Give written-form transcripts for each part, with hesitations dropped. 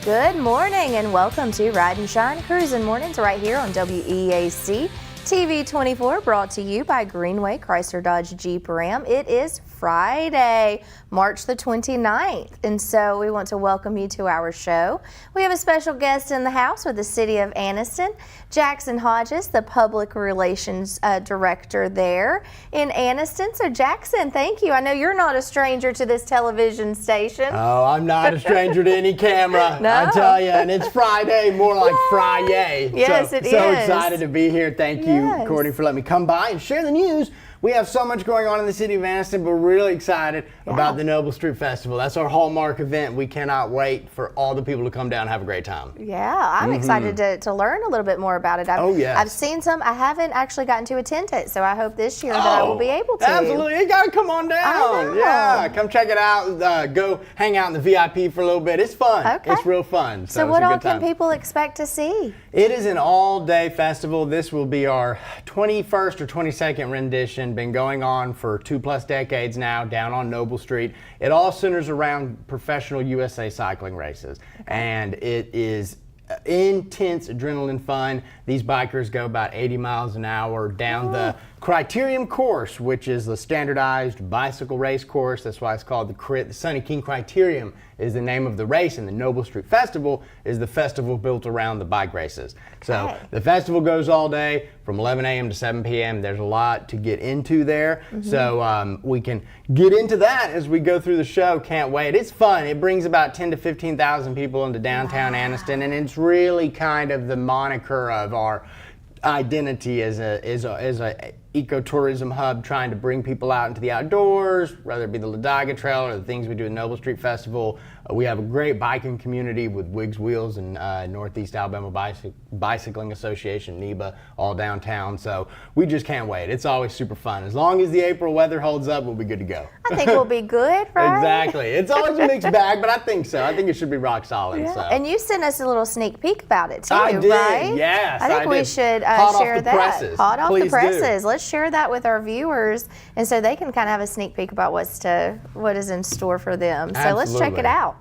Good morning and welcome to Ride and Shine Cruising Mornings right here on WEAC TV24, brought to you by Greenway Chrysler Dodge Jeep Ram. It is Friday, March the 29th, and so we want to welcome you to our show. We have a special guest in the house with the City of Anniston, Jackson Hodges, the Public Relations Director there in Anniston. So Jackson, thank you. I know you're not a stranger to this television station. Oh, I'm not a stranger to any camera, No. I tell you, and it's Friday, more like Friday. Yes, it So is. excited to be here. Thank you, Courtney, for letting me come by and share the news. We have so much going on in the city of Anniston, but we're really excited about the Noble Street Festival. That's our hallmark event. We cannot wait for all the people to come down and have a great time. Yeah, I'm excited to learn a little bit more about it. I've seen some. I haven't actually gotten to attend it, so I hope this year that I will be able to. Absolutely. You got to come on down. I know. Yeah, come check it out. Go hang out in the VIP for a little bit. It's fun. Okay. It's real fun. So what all can people expect to see? It is an all-day festival. This will be our 21st or 22nd rendition. Been going on for 2+ decades now down on Noble Street. It all centers around professional USA cycling races, and it is intense adrenaline fun. These bikers go about 80 miles an hour down the Criterium course, which is the standardized bicycle race course. That's why it's called the Sunny King Criterium is the name of the race, and the Noble Street Festival is the festival built around the bike races. So the festival goes all day from 11 a.m. to 7 p.m. There's a lot to get into there. So we can get into that as we go through the show. Can't wait. It's fun. It brings about 10 to 15,000 people into downtown Anniston, and it's really kind of the moniker of our identity as a ecotourism hub, trying to bring people out into the outdoors, whether it be the Ladiga Trail or the things we do at Noble Street Festival. We have a great biking community with Wiggs Wheels and Northeast Alabama Bicycling Association, NEBA, all downtown. So we just can't wait. It's always super fun. As long as the April weather holds up, we'll be good to go. I think we'll be good, right? Exactly. It's always a mixed bag, but I think so. I think it should be rock solid. Yeah. So. And you sent us a little sneak peek about it too, I did, right? yes. I think we did. should Hot share off the that. presses. Hot off the Please presses. do. Let's share that with our viewers, and so they can kind of have a sneak peek about what is in store for them. So let's check it out.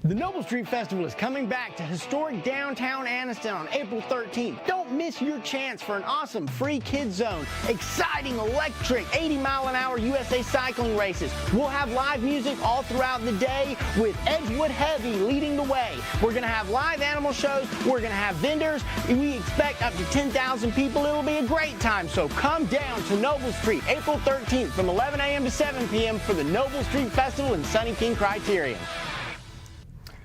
The Noble Street Festival is coming back to historic downtown Anniston on April 13th. Don't miss your chance for an awesome free kids zone, exciting electric 80-mile-an-hour USA cycling races. We'll have live music all throughout the day with Edgewood Heavy leading the way. We're going to have live animal shows. We're going to have vendors. We expect up to 10,000 people. It'll be a great time. So come down to Noble Street April 13th from 11 a.m. to 7 p.m. for the Noble Street Festival in Sunny King Criterium.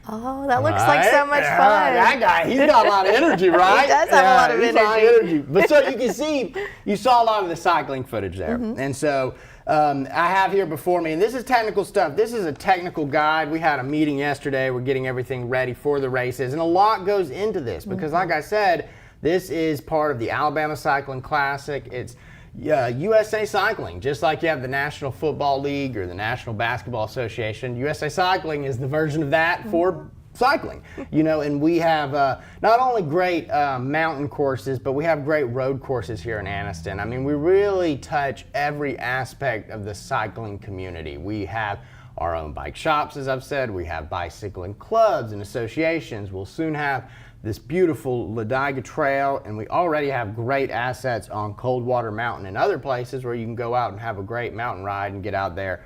Oh, that looks like so much fun. That guy, he's got a lot of energy, right? He does have a lot of energy. But so you can see, you saw a lot of the cycling footage there. And so I have here before me, and this is technical stuff. This is a technical guide. We had a meeting yesterday. We're getting everything ready for the races. And a lot goes into this because, like I said, this is part of the Alabama Cycling Classic. It's USA Cycling, just like you have the National Football League or the National Basketball Association. USA Cycling is the version of that for cycling, and we have not only great mountain courses, but we have great road courses here in Anniston. I mean, we really touch every aspect of the cycling community. We have our own bike shops, as I've said. We have bicycling clubs and associations. We'll soon have this beautiful Ladiga Trail, and we already have great assets on Coldwater Mountain and other places where you can go out and have a great mountain ride and get out there.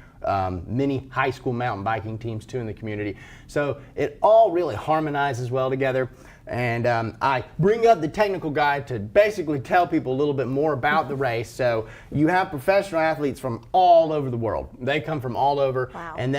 Many high school mountain biking teams too in the community. So it all really harmonizes well together. And I bring up the technical guide to basically tell people a little bit more about the race. So you have professional athletes from all over the world. They come from all over, and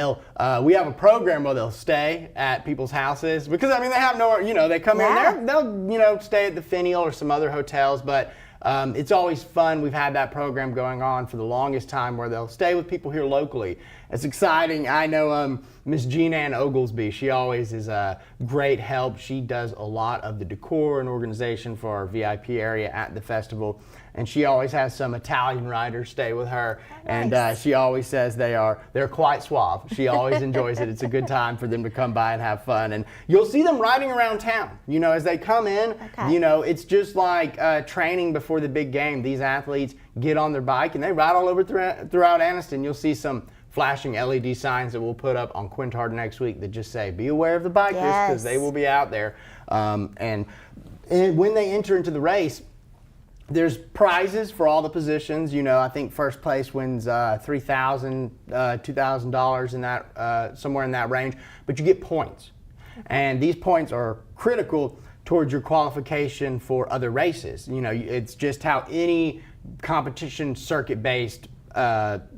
we have a program where they'll stay at people's houses because I mean they have nowhere. They come in there, they'll stay at the Finial or some other hotels, but. It's always fun. We've had that program going on for the longest time where they'll stay with people here locally. It's exciting. I know Miss Jean Ann Oglesby. She always is a great help. She does a lot of the decor and organization for our VIP area at the festival. And she always has some Italian riders stay with her. Nice. And she always says they're quite suave. She always enjoys it. It's a good time for them to come by and have fun. And you'll see them riding around town. As they come in, it's just like training before the big game. These athletes get on their bike and they ride all over throughout Anniston. You'll see some flashing LED signs that we'll put up on Quintard next week that just say, be aware of the bikers, because they will be out there. And when they enter into the race, there's prizes for all the positions. You know, I think first place wins $3,000, $2,000 in that, somewhere in that range. But you get points, and these points are critical towards your qualification for other races. You know, it's just how any competition circuit-based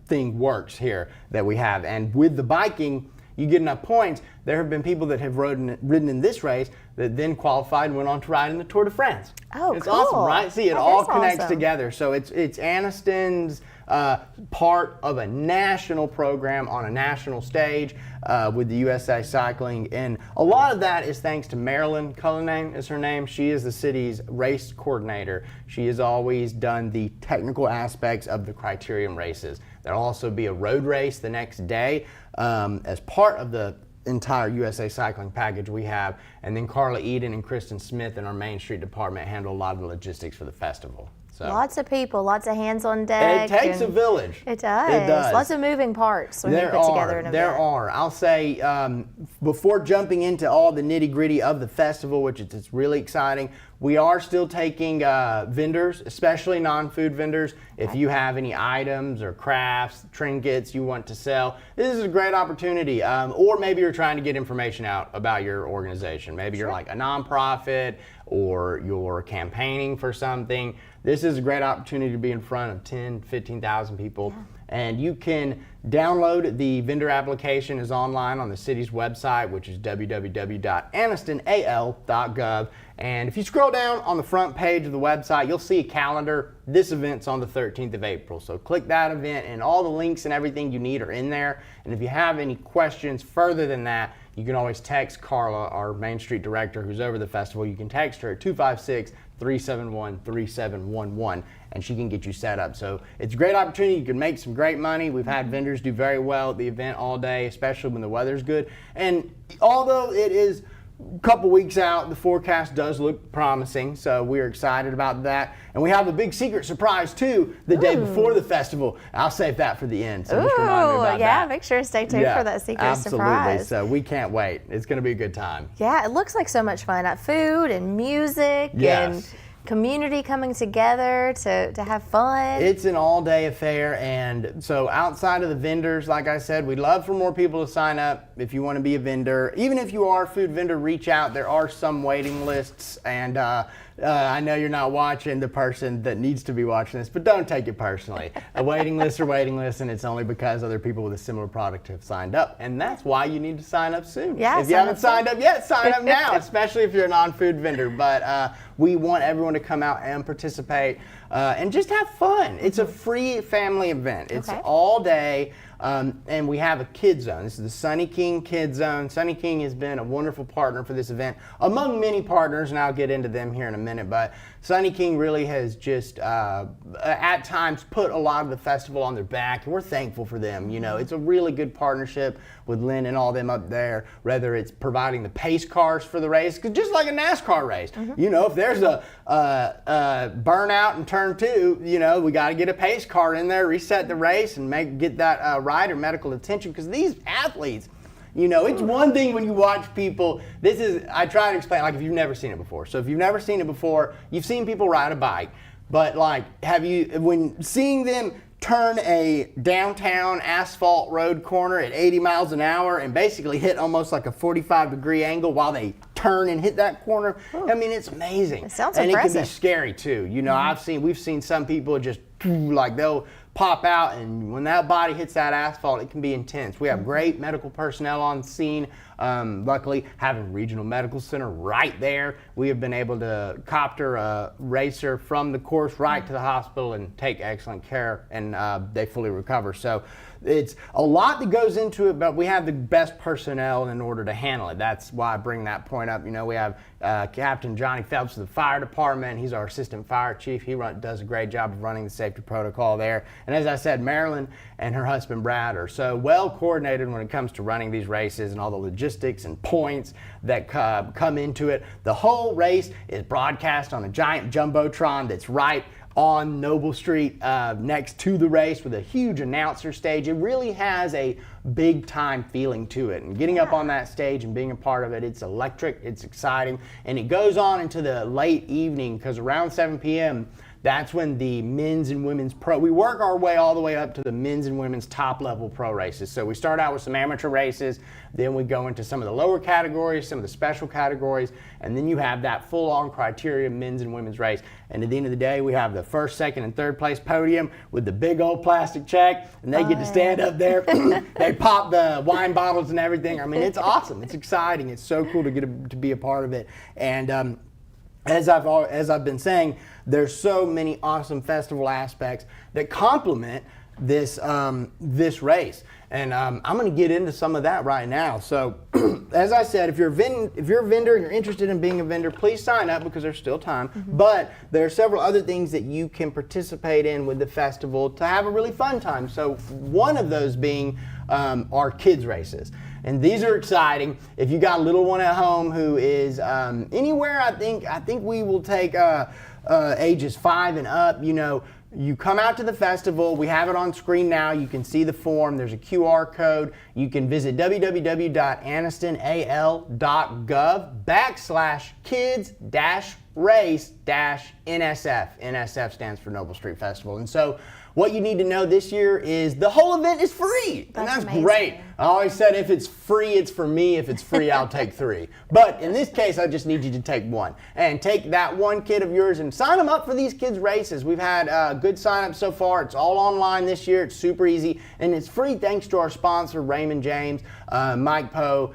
thing works here that we have. And with the biking, you get enough points. There have been people that have ridden in this race that then qualified and went on to ride in the Tour de France. Oh, it's cool. awesome, right? See, it all connects awesome. together. So it's Aniston's part of a national program on a national stage with the USA Cycling, and a lot of that is thanks to Marilyn Cullinane is her name. She is the city's race coordinator. She has always done the technical aspects of the criterium races. There'll also be a road race the next day as part of the entire USA Cycling package we have, and then Carla Eden and Kristen Smith in our Main Street department handle a lot of the logistics for the festival. So Lots of people, lots of hands on deck. it takes a village. It does. It does. Lots of moving parts when you put together an event. There are. I'll say before jumping into all the nitty gritty of the festival, which it's really exciting, we are still taking vendors, especially non-food vendors. If you have any items or crafts, trinkets you want to sell, this is a great opportunity. Or maybe you're trying to get information out about your organization. Maybe you're like a nonprofit or you're campaigning for something. This is a great opportunity to be in front of 10, 15,000 people. Yeah. And you can download the vendor application is online on the city's website, which is www.anistonal.gov. And if you scroll down on the front page of the website, you'll see a calendar. This event's on the 13th of April. So click that event, and all the links and everything you need are in there. And if you have any questions further than that, you can always text Carla, our Main Street director who's over the festival. You can text her at 256-371-3711, and she can get you set up. So it's a great opportunity. You can make some great money. We've had vendors do very well at the event all day, especially when the weather's good. And although it is a couple weeks out, the forecast does look promising, so we're excited about that. And we have a big secret surprise too the day before the festival. I'll save that for the end, so just remind me about that. Make sure to stay tuned for that secret surprise. Absolutely, so we can't wait. It's going to be a good time. Yeah, it looks like so much fun. Food and music and community coming together to have fun. It's an all-day affair, and so outside of the vendors, like I said, we'd love for more people to sign up if you want to be a vendor. Even if you are a food vendor, reach out. There are some waiting lists, and I know you're not watching the person that needs to be watching this, but don't take it personally. A waiting list or waiting list, and it's only because other people with a similar product have signed up, and that's why you need to sign up soon. Yeah, if you haven't signed up yet, sign up now, especially if you're a non-food vendor. But we want everyone to come out and participate and just have fun. It's a free family event. It's all day. And we have a kid zone. This is the Sunny King Kid Zone. Sunny King has been a wonderful partner for this event, among many partners, and I'll get into them here in a minute. But Sunny King really has just, at times, put a lot of the festival on their back, and we're thankful for them. You know, it's a really good partnership with Lynn and all them up there, whether it's providing the pace cars for the race, because just like a NASCAR race, you know, if there's a burnout in turn 2, you know, we got to get a pace car in there, reset the race, and get that rider medical attention, because these athletes, you know, it's one thing when you watch people. I try to explain, like, if you've never seen it before. So if you've never seen it before, you've seen people ride a bike, but like, when seeing them turn a downtown asphalt road corner at 80 miles an hour and basically hit almost like a 45-degree angle while they turn and hit that corner. I mean, it's amazing. It sounds and impressive. it can be scary too. You know, we've seen some people just like they'll pop out, and when that body hits that asphalt, it can be intense. We have great medical personnel on scene. Luckily, having Regional Medical Center right there, we have been able to copter a racer from the course right to the hospital and take excellent care, and they fully recover. So it's a lot that goes into it, but we have the best personnel in order to handle it. That's why I bring that point up. You know, we have Captain Johnny Phelps of the fire department. He's our assistant fire chief. He does a great job of running the safety protocol there. And as I said, Marilyn and her husband Brad are so well coordinated when it comes to running these races and all the logistics and points that come into it. The whole race is broadcast on a giant jumbotron that's right on Noble Street next to the race with a huge announcer stage. It really has a big time feeling to it, and getting up on that stage and being a part of it, it's electric, it's exciting, and it goes on into the late evening, because around 7 p.m. that's when the men's and women's pro, we work our way all the way up to the men's and women's top level pro races. So we start out with some amateur races, then we go into some of the lower categories, some of the special categories, and then you have that full on criteria men's and women's race. And at the end of the day, we have the first, second, and third place podium with the big old plastic check, and they get to stand up there. They pop the wine bottles and everything. I mean, it's awesome. It's exciting. It's so cool to get to be a part of it. And as I've been saying, there's so many awesome festival aspects that complement this this race, and I'm going to get into some of that right now. So, as I said, if you're a vendor and you're interested in being a vendor, please sign up because there's still time. But there are several other things that you can participate in with the festival to have a really fun time. So, one of those being our kids races. And these are exciting. If you got a little one at home who is anywhere, I think we will take ages 5 and up. You know, you come out to the festival. We have it on screen now. You can see the form. There's a QR code. You can visit www.annistonal.gov/kids-race-NSF. NSF stands for Noble Street Festival. And so what you need to know this year is the whole event is free. And that's great. I always said if it's free, it's for me. If it's free, I'll take 3. But in this case, I just need you to take 1. And take that one kid of yours and sign them up for these kids' races. We've had good sign-ups so far. It's all online this year. It's super easy. And it's free thanks to our sponsor, Raymond James, Mike Poe,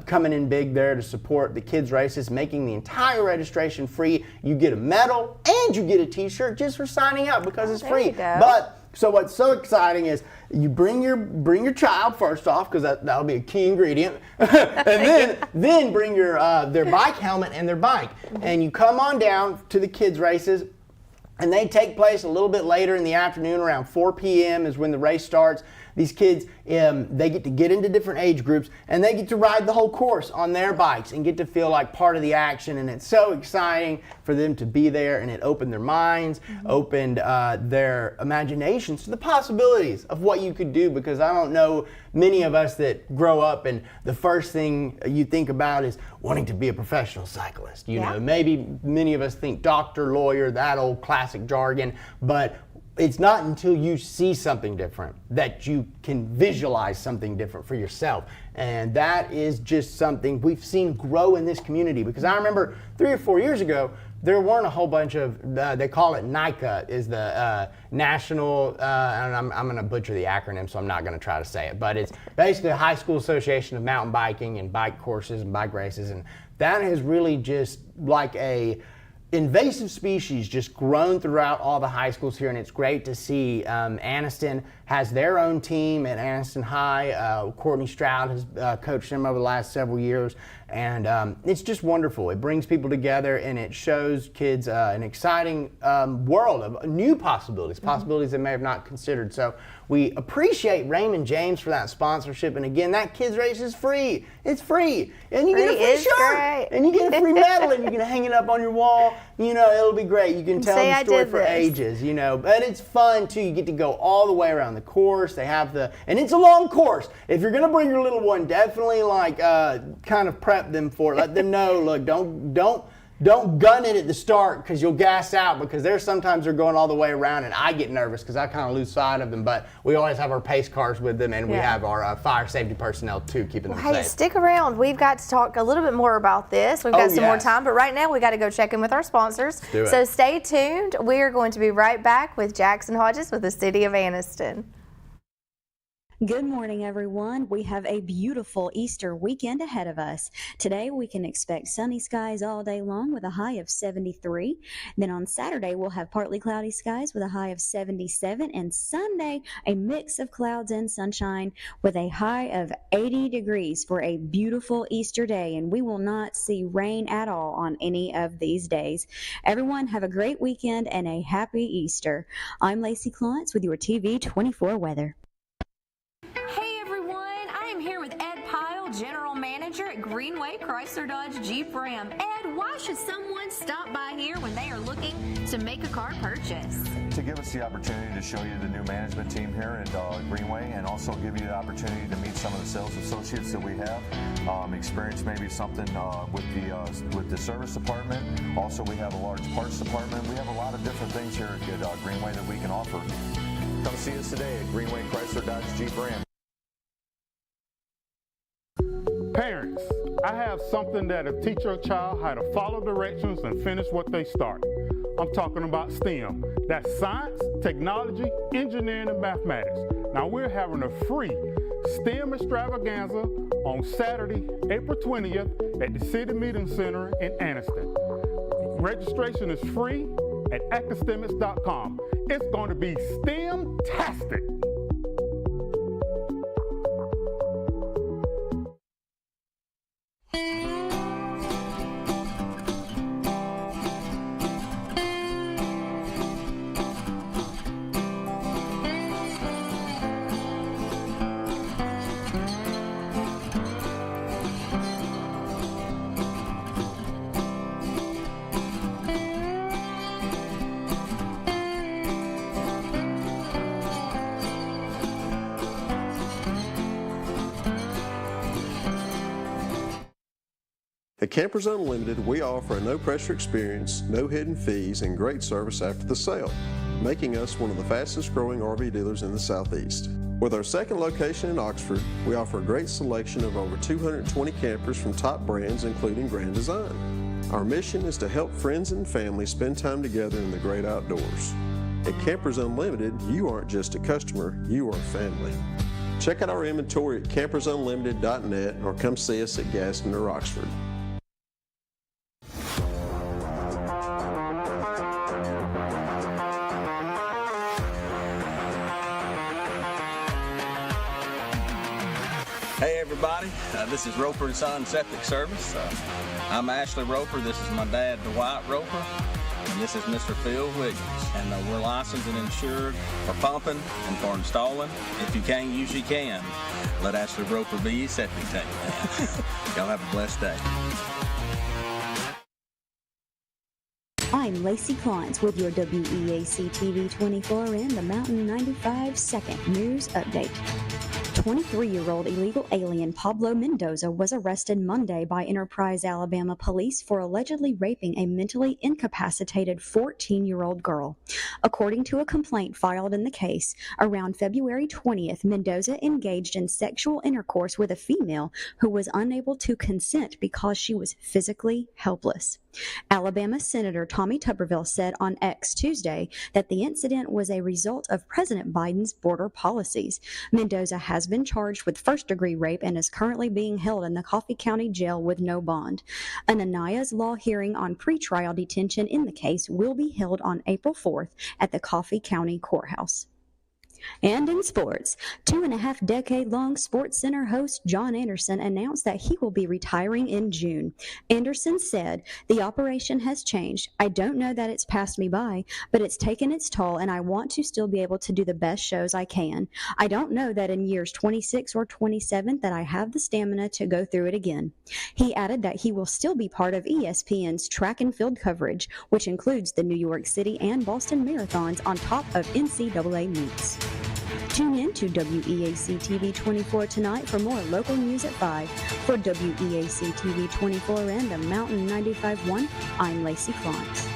coming in big there to support the kids' races, making the entire registration free. You get a medal and you get a t-shirt just for signing up because it's free. But so what's so exciting is you bring your child first off, because that'll be a key ingredient, and then bring your their bike helmet and their bike, and you come on down to the kids' races. And they take place a little bit later in the afternoon, around 4 p.m. is when the race starts. These kids, they get into different age groups, and they get to ride the whole course on their bikes and get to feel like part of the action. And it's so exciting for them to be there, and it opened their minds, opened their imaginations to the possibilities of what you could do, because I don't know many of us that grow up and the first thing you think about is wanting to be a professional cyclist. You know, maybe many of us think doctor, lawyer, that old classic jargon, but it's not until you see something different that you can visualize something different for yourself. And that is just something we've seen grow in this community, because I remember 3 or 4 years ago, there weren't a whole bunch of, they call it NICA, is the National, and I'm going to butcher the acronym, so I'm not going to try to say it, but it's basically a high school association of mountain biking and bike courses and bike races, and that has really just like a invasive species just grown throughout all the high schools here, and it's great to see. Anniston has their own team at Anniston High. Courtney Stroud has coached them over the last several years, and it's just wonderful. It brings people together, and it shows kids an exciting world of new possibilities, possibilities they may have not considered. So we appreciate Raymond James for that sponsorship, and again, that kids race is free. It's free, and you get a free shirt, and you get a free medal, and you can hang it up on your wall. You know, it'll be great. You can tell the story for ages, you know, but it's fun too. You get to go all the way around the course. They have and it's a long course. If you're going to bring your little one, definitely like kind of prep them for it. Let them know, look, don't gun it at the start, because you'll gas out, because sometimes they're going all the way around, and I get nervous because I kind of lose sight of them, but we always have our pace cars with them, and we have our fire safety personnel too, keeping them safe. Hey, stick around. We've got to talk a little bit more about this. We've got some more time, but right now we got to go check in with our sponsors. So stay tuned. We are going to be right back with Jackson Hodges with the City of Anniston. Good morning, everyone. We have a beautiful Easter weekend ahead of us. Today, we can expect sunny skies all day long with a high of 73. Then on Saturday, we'll have partly cloudy skies with a high of 77. And Sunday, a mix of clouds and sunshine with a high of 80 degrees for a beautiful Easter day. And we will not see rain at all on any of these days. Everyone, have a great weekend and a happy Easter. I'm Lacey Klontz with your TV24 weather. Hey everyone, I am here with Ed Pyle, General Manager at at Greenway Chrysler Dodge Jeep Ram. Ed, why should someone stop by here when they are looking to make a car purchase? To give us the opportunity to show you the new management team here at Greenway, and also give you the opportunity to meet some of the sales associates that we have, experience maybe something with the service department. Also, we have a large parts department. We have a lot of different things here at Greenway that we can offer. Come see us today at Greenway Chrysler Dodge Jeep Ram. Parents, I have something that'll teach your child how to follow directions and finish what they start. I'm talking about STEM. That's science, technology, engineering, and mathematics. Now we're having a free STEM extravaganza on Saturday, April 20th at the City Meeting Center in Anniston. Registration is free at academics.com. It's going to be STEM-tastic. At Campers Unlimited, we offer a no-pressure experience, no hidden fees, and great service after the sale, making us one of the fastest-growing RV dealers in the Southeast. With our second location in Oxford, we offer a great selection of over 220 campers from top brands, including Grand Design. Our mission is to help friends and family spend time together in the great outdoors. At Campers Unlimited, you aren't just a customer, you are family. Check out our inventory at campersunlimited.net or come see us at Gaston or Oxford. Hey everybody, this is Roper & Son Septic Service. I'm Ashley Roper, this is my dad Dwight Roper, and this is Mr. Phil Wiggins. And we're licensed and insured for pumping and for installing. If you can't use, you can. Let Ashley Roper be your septic tank man. Y'all have a blessed day. I'm Lacey Klintz with your WEAC TV24 and the Mountain 95 Second News Update. 23-year-old illegal alien Pablo Mendoza was arrested Monday by Enterprise, Alabama police for allegedly raping a mentally incapacitated 14-year-old girl. According to a complaint filed in the case, around February 20th, Mendoza engaged in sexual intercourse with a female who was unable to consent because she was physically helpless. Alabama Senator Tommy Tuberville said on X Tuesday that the incident was a result of President Biden's border policies. Mendoza has been charged with first-degree rape and is currently being held in the Coffee County Jail with no bond. An Anaya's Law hearing on pretrial detention in the case will be held on April 4th at the Coffee County Courthouse. And in sports, 2.5-decade-long SportsCenter host John Anderson announced that he will be retiring in June. Anderson said, "The operation has changed. I don't know that it's passed me by, but it's taken its toll, and I want to still be able to do the best shows I can. I don't know that in years 26 or 27 that I have the stamina to go through it again." He added that he will still be part of ESPN's track and field coverage, which includes the New York City and Boston marathons on top of NCAA meets. Tune in to WEAC TV24 tonight for more local news at 5. For WEAC TV24 and the Mountain 95.1, I'm Lacey Klintz.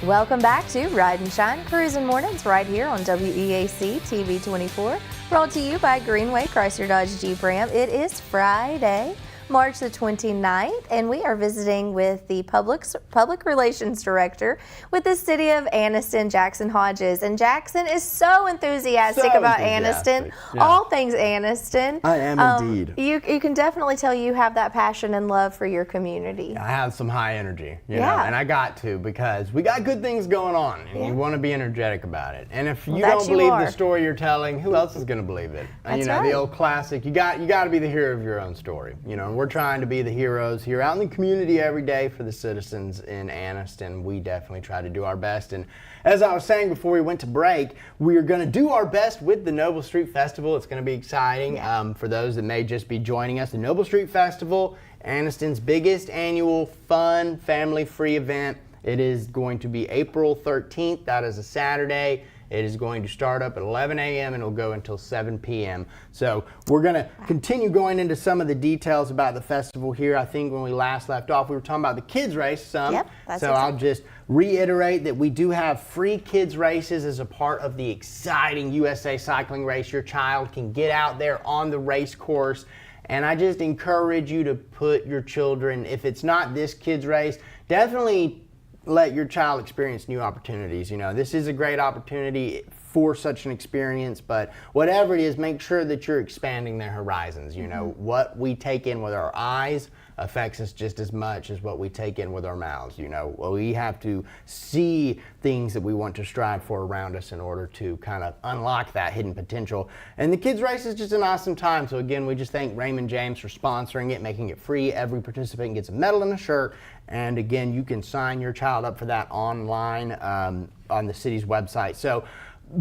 Welcome back to Ride and Shine Cruising Mornings right here on WEAC TV24, brought to you by Greenway Chrysler Dodge Jeep Ram. It is Friday, March the 29th, and we are visiting with the Public Relations Director with the City of Anniston, Jackson Hodges. And Jackson is so enthusiastic about Anniston, all things Anniston. I am indeed. You can definitely tell you have that passion and love for your community. I have some high energy, you know, and I got to, because we got good things going on, and you want to be energetic about it. And if you don't believe the story you're telling, who else is going to believe it? That's you know, right. the old classic, you got to be the hero of your own story, you know. and we're trying to be the heroes here out in the community every day for the citizens in Anniston. We definitely try to do our best. And as I was saying before we went to break, we are going to do our best with the Noble Street Festival. It's going to be exciting for those that may just be joining us. The Noble Street Festival, Anniston's biggest annual fun, family-free event. It is going to be April 13th. That is a Saturday. It is going to start up at 11 a.m. and it'll go until 7 p.m. So we're going to continue going into some of the details about the festival here. I think when we last left off, we were talking about the kids race some. Yep, that's so I'll just reiterate that we do have free kids races as a part of the exciting USA Cycling Race. Your child can get out there on the race course. And I just encourage you to put your children, if it's not this kids race, definitely let your child experience new opportunities. You know, this is a great opportunity for such an experience, but whatever it is, make sure that you're expanding their horizons. You know, what we take in with our eyes affects us just as much as what we take in with our mouths. You know, we have to see things that we want to strive for around us in order to kind of unlock that hidden potential. And the kids race is just an awesome time. So again, we just thank Raymond James for sponsoring it, making it free. Every participant gets a medal and a shirt. And again, you can sign your child up for that online on the city's website. So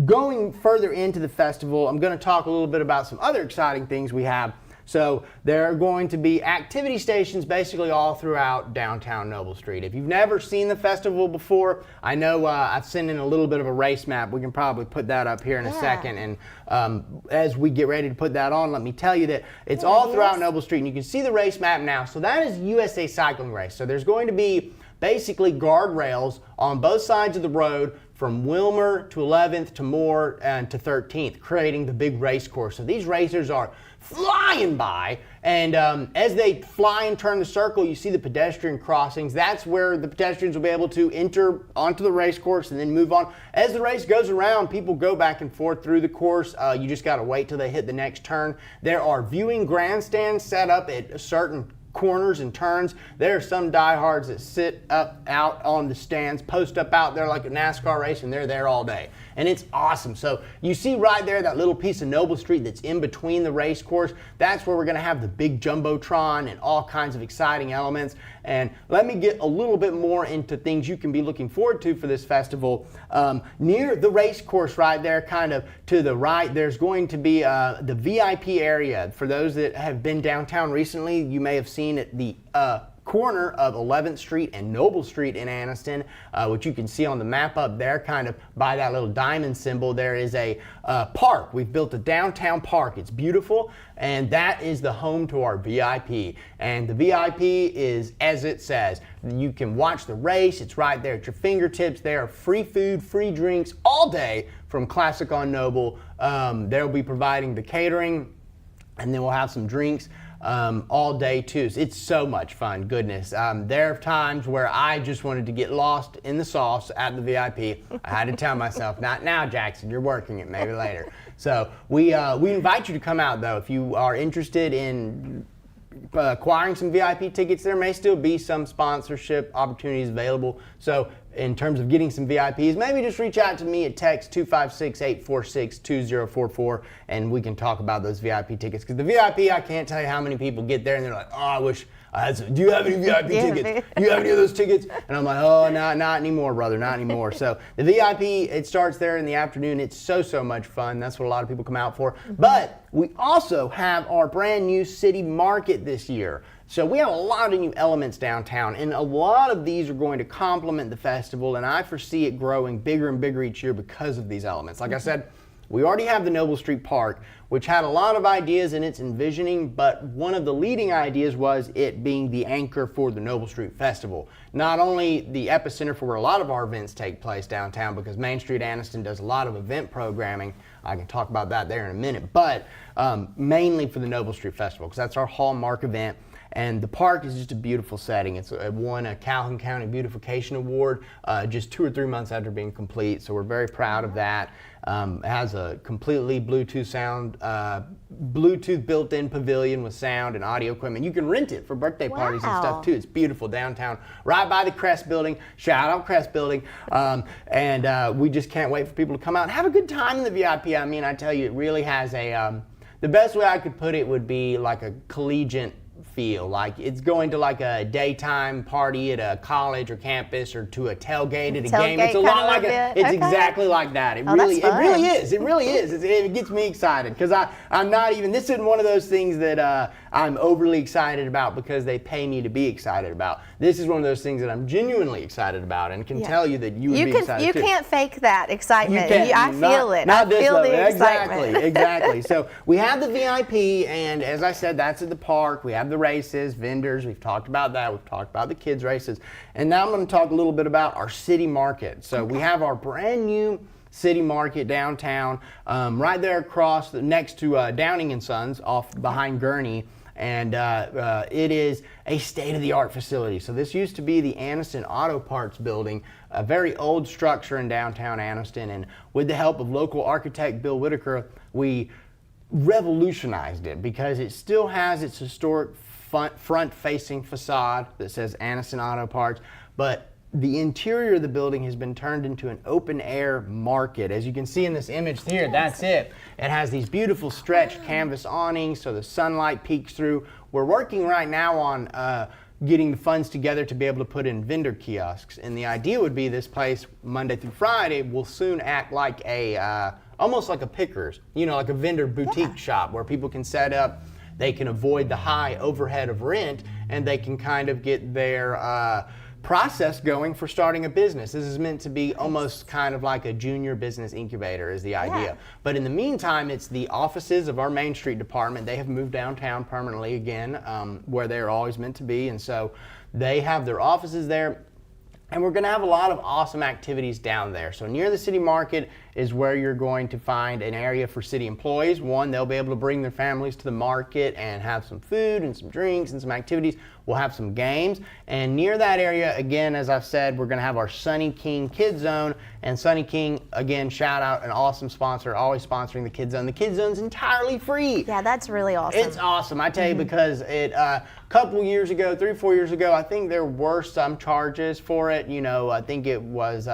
going further into the festival, I'm going to talk a little bit about some other exciting things we have. So there are going to be activity stations basically all throughout downtown Noble Street. If you've never seen the festival before, I know I've sent in a little bit of a race map. We can probably put that up here in a second. And as we get ready to put that on, let me tell you that it's all throughout Noble Street. And you can see the race map now. So that is USA Cycling Race. So there's going to be basically guardrails on both sides of the road from Wilmer to 11th to Moore and to 13th, creating the big race course. So these racers are flying by, and as they fly and turn the circle, you see the pedestrian crossings. That's where the pedestrians will be able to enter onto the race course and then move on. As the race goes around, people go back and forth through the course. You just got to wait till they hit the next turn. There are viewing grandstands set up at certain corners and turns. There are some diehards that sit up out on the stands, post up out there like a NASCAR race, and they're there all day. And it's awesome. So you see right there that little piece of Noble Street that's in between the race course. That's where we're going to have the big Jumbotron and all kinds of exciting elements. And let me get a little bit more into things you can be looking forward to for this festival. Near the race course right there, kind of to the right, there's going to be the VIP area. For those that have been downtown recently, you may have seen at the corner of 11th Street and Noble Street in Anniston, which you can see on the map up there, kind of by that little diamond symbol. There is a park. We've built a downtown park. It's beautiful, and that is the home to our VIP. And the VIP is, as it says, you can watch the race. It's right there at your fingertips. There are free food, free drinks all day from Classic on Noble. They'll be providing the catering, and then we'll have some drinks all day too. So it's so much fun, goodness. There are times where I just wanted to get lost in the sauce at the VIP. I had to tell myself, not now, Jackson, you're working it, maybe later. So we invite you to come out though. If you are interested in acquiring some VIP tickets, there may still be some sponsorship opportunities available. So in terms of getting some VIPs, maybe just reach out to me at text 256-846-2044 and we can talk about those VIP tickets. Because the VIP, I can't tell you how many people get there and they're like, oh, I wish I had some. Do you have any VIP tickets? Do you have any of those tickets? And I'm like, oh, not anymore, brother, not anymore. So the VIP, it starts there in the afternoon. It's so much fun. That's what a lot of people come out for. But we also have our brand new city market this year. So we have a lot of new elements downtown, and a lot of these are going to complement the festival, and I foresee it growing bigger and bigger each year because of these elements. Like I said, we already have the Noble Street Park, which had a lot of ideas in its envisioning, but one of the leading ideas was it being the anchor for the Noble Street Festival. Not only the epicenter for where a lot of our events take place downtown, because Main Street Anniston does a lot of event programming. I can talk about that there in a minute, but mainly for the Noble Street Festival, because that's our hallmark event. And the park is just a beautiful setting. It won a Calhoun County Beautification Award just 2 or 3 months after being complete. So we're very proud of that. It has a completely Bluetooth built-in pavilion with sound and audio equipment. You can rent it for birthday parties and stuff too. It's beautiful downtown, right by the Crest Building. Shout out Crest Building. And we just can't wait for people to come out and have a good time in the VIP. I mean, I tell you, it really has a, the best way I could put it would be like a collegiate feel. Like it's going to like a daytime party at a college or campus or to a tailgate at a game. It's a lot like it's exactly like that. It really is. It really is. It gets me excited because I'm not even, this isn't one of those things that I'm overly excited about because they pay me to be excited about. This is one of those things that I'm genuinely excited about and can tell you that you would be excited too. You can't fake that excitement. I feel it. I feel the excitement. Exactly. So we have the VIP, and as I said, that's at the park. We have the races, vendors. We've talked about that. We've talked about the kids' races. And now I'm going to talk a little bit about our city market. So we have our brand new city market downtown, right there across, next to Downing & Sons, off behind Gurney. And it is a state-of-the-art facility. So this used to be the Anniston Auto Parts building, a very old structure in downtown Anniston. And with the help of local architect Bill Whitaker, we revolutionized it because it still has its historic front-facing facade that says Anniston Auto Parts, but the interior of the building has been turned into an open-air market. As you can see in this image here, that's it. It has these beautiful stretched canvas awnings so the sunlight peeks through. We're working right now on getting the funds together to be able to put in vendor kiosks. And the idea would be this place, Monday through Friday, will soon act like a, almost like a Pickers, you know, like a vendor boutique shop where people can set up, they can avoid the high overhead of rent, and they can kind of get their process going for starting a business. This is meant to be almost kind of like a junior business incubator is the idea. But in the meantime, it's the offices of our Main Street department. They have moved downtown permanently again, where they're always meant to be. And so they have their offices there. And we're going to have a lot of awesome activities down there. So near the city market is where you're going to find an area for city employees. One, they'll be able to bring their families to the market and have some food and some drinks and some activities. We'll have some games. And near that area, again, as I've said, we're going to have our Sunny King Kids Zone. And Sunny King, again, shout out, an awesome sponsor, always sponsoring the Kids Zone. The Kids Zone's entirely free. Yeah, that's really awesome. It's awesome, I tell you, because it a couple years ago, 3-4 years ago, I think there were some charges for it. You know, I think it was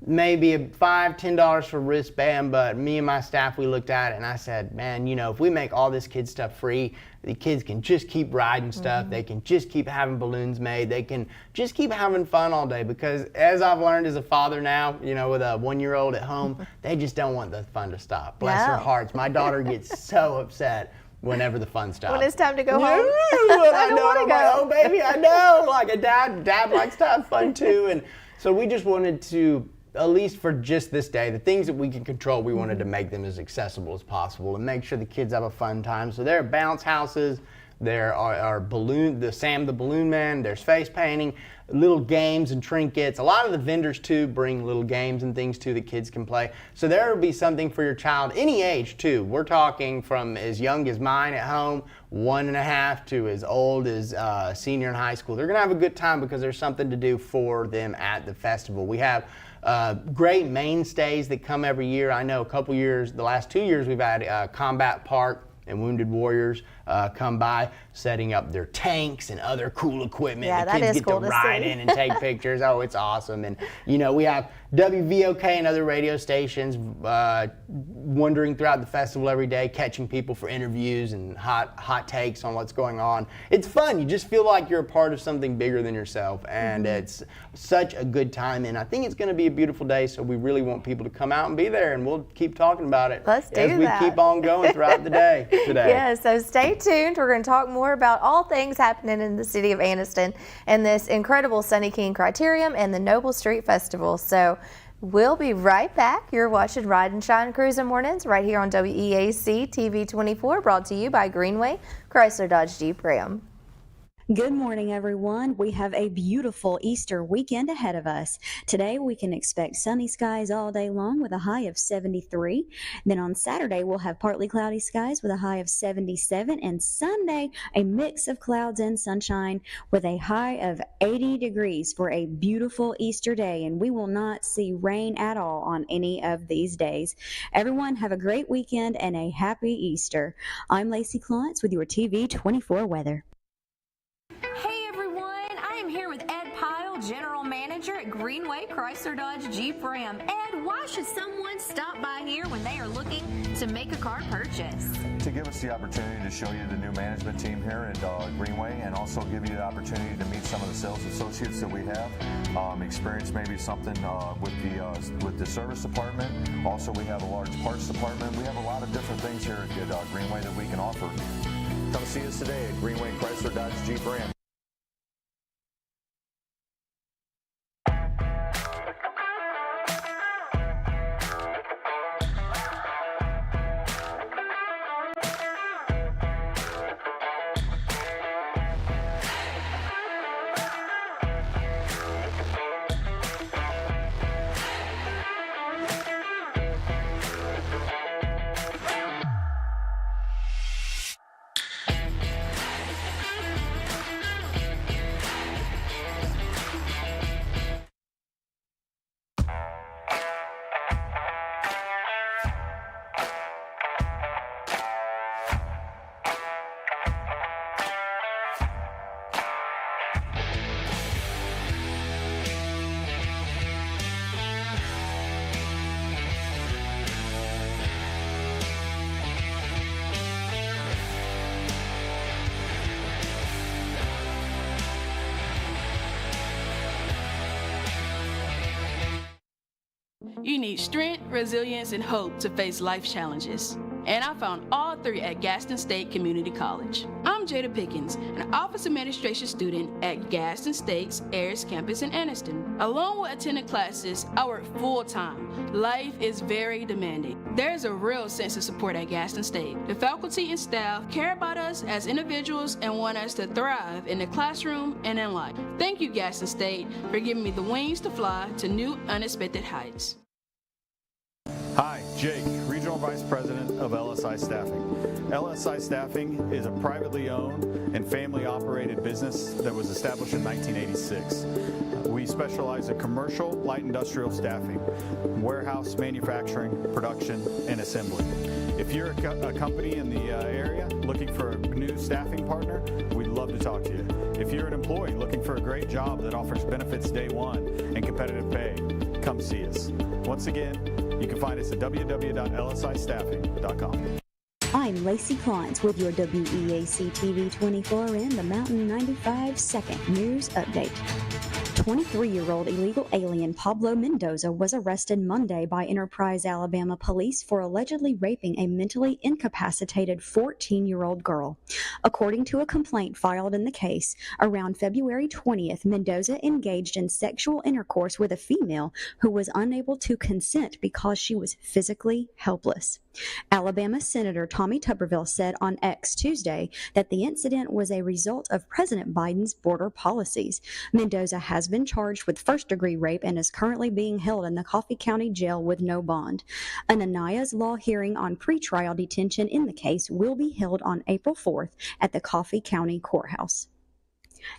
maybe $5-10 for wristband, but me and my staff, we looked at it and I said, man, you know, if we make all this kid stuff free, the kids can just keep riding stuff. They can just keep having balloons made. They can just keep having fun all day, because as I've learned as a father now, you know, with a 1-year-old at home, they just don't want the fun to stop. Bless their hearts. My daughter gets so upset whenever the fun stops. When it's time to go home. I know. I'm like, oh baby, I know. Like a dad likes to have fun too. And so we just wanted to, at least for just this day, the things that we can control, we wanted to make them as accessible as possible and make sure the kids have a fun time. So there are bounce houses, there are Sam the Balloon Man, there's face painting, little games and trinkets. A lot of the vendors too bring little games and things too that kids can play. So there will be something for your child, any age too. We're talking from as young as mine at home, 1.5, to as old as senior in high school. They're gonna have a good time because there's something to do for them at the festival. We have great mainstays that come every year. I know a couple years, the last 2 years, we've had Combat Park and Wounded Warriors come by, setting up their tanks and other cool equipment. Yeah, the kids get cool to ride in and take pictures. Oh, it's awesome. And you know, we have WVOK and other radio stations wandering throughout the festival every day, catching people for interviews and hot takes on what's going on. It's fun. You just feel like you're a part of something bigger than yourself, and it's such a good time. And I think it's going to be a beautiful day, so we really want people to come out and be there, and we'll keep talking about it as we keep on going throughout the day today. Yeah, so stay tuned. We're going to talk more about all things happening in the city of Anniston and this incredible Sunny King Criterium and the Noble Street Festival. So we'll be right back. You're watching Ride and Shine Cruising Mornings right here on WEAC TV24, brought to you by Greenway, Chrysler Dodge Jeep Ram. Good morning, everyone. We have a beautiful Easter weekend ahead of us. Today, we can expect sunny skies all day long with a high of 73. Then on Saturday, we'll have partly cloudy skies with a high of 77. And Sunday, a mix of clouds and sunshine with a high of 80 degrees for a beautiful Easter day. And we will not see rain at all on any of these days. Everyone, have a great weekend and a happy Easter. I'm Lacey Klontz with your TV24 weather. Hey everyone, I am here with Ed Pyle, General Manager at at Greenway Chrysler Dodge Jeep Ram. And why should someone stop by here when they are looking to make a car purchase? To give us the opportunity to show you the new management team here at Greenway, and also give you the opportunity to meet some of the sales associates that we have, experience maybe something with the service department. Also, we have a large parts department. We have a lot of different things here at Greenway that we can offer. Come see us today at Greenway Chrysler Dodge Jeep Ram. You need strength, resilience, and hope to face life challenges. And I found all three at Gaston State Community College. I'm Jada Pickens, an Office Administration student at Gaston State's Ayers campus in Anniston. Along with attending classes, I work full-time. Life is very demanding. There's a real sense of support at Gaston State. The faculty and staff care about us as individuals and want us to thrive in the classroom and in life. Thank you, Gaston State, for giving me the wings to fly to new, unexpected heights. Hi, Jake, Regional Vice President of LSI Staffing. LSI Staffing is a privately owned and family-operated business that was established in 1986. We specialize in commercial, light industrial staffing, warehouse, manufacturing, production, and assembly. If you're a company in the area looking for a new staffing partner, we'd love to talk to you. If you're an employee looking for a great job that offers benefits day one and competitive pay, come see us. Once again, you can find us at www.lsistaffing.com. I'm Lacey Klantz with your WEAC TV24 and the Mountain 95 second news update. 23-year-old illegal alien Pablo Mendoza was arrested Monday by Enterprise, Alabama police for allegedly raping a mentally incapacitated 14-year-old girl. According to a complaint filed in the case, around February 20th, Mendoza engaged in sexual intercourse with a female who was unable to consent because she was physically helpless. Alabama Senator Tommy Tuberville said on X Tuesday that the incident was a result of President Biden's border policies. Mendoza has been charged with first-degree rape and is currently being held in the Coffee County Jail with no bond. An Anaya's Law hearing on pretrial detention in the case will be held on April 4th at the Coffee County Courthouse.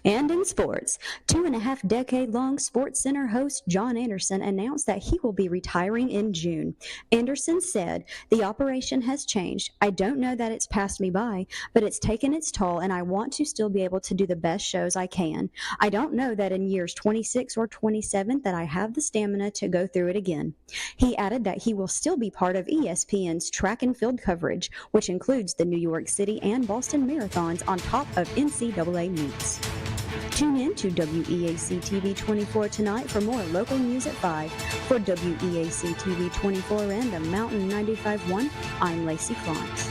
And in sports, 2.5-decade-long SportsCenter host John Anderson announced that he will be retiring in June. Anderson said, "The operation has changed. I don't know that it's passed me by, but it's taken its toll, and I want to still be able to do the best shows I can. I don't know that in years 26 or 27 that I have the stamina to go through it again." He added that he will still be part of ESPN's track and field coverage, which includes the New York City and Boston marathons on top of NCAA meets. Tune in to WEAC TV24 tonight for more local news at 5. For WEAC TV24 and the Mountain 95.1, I'm Lacey Klantz.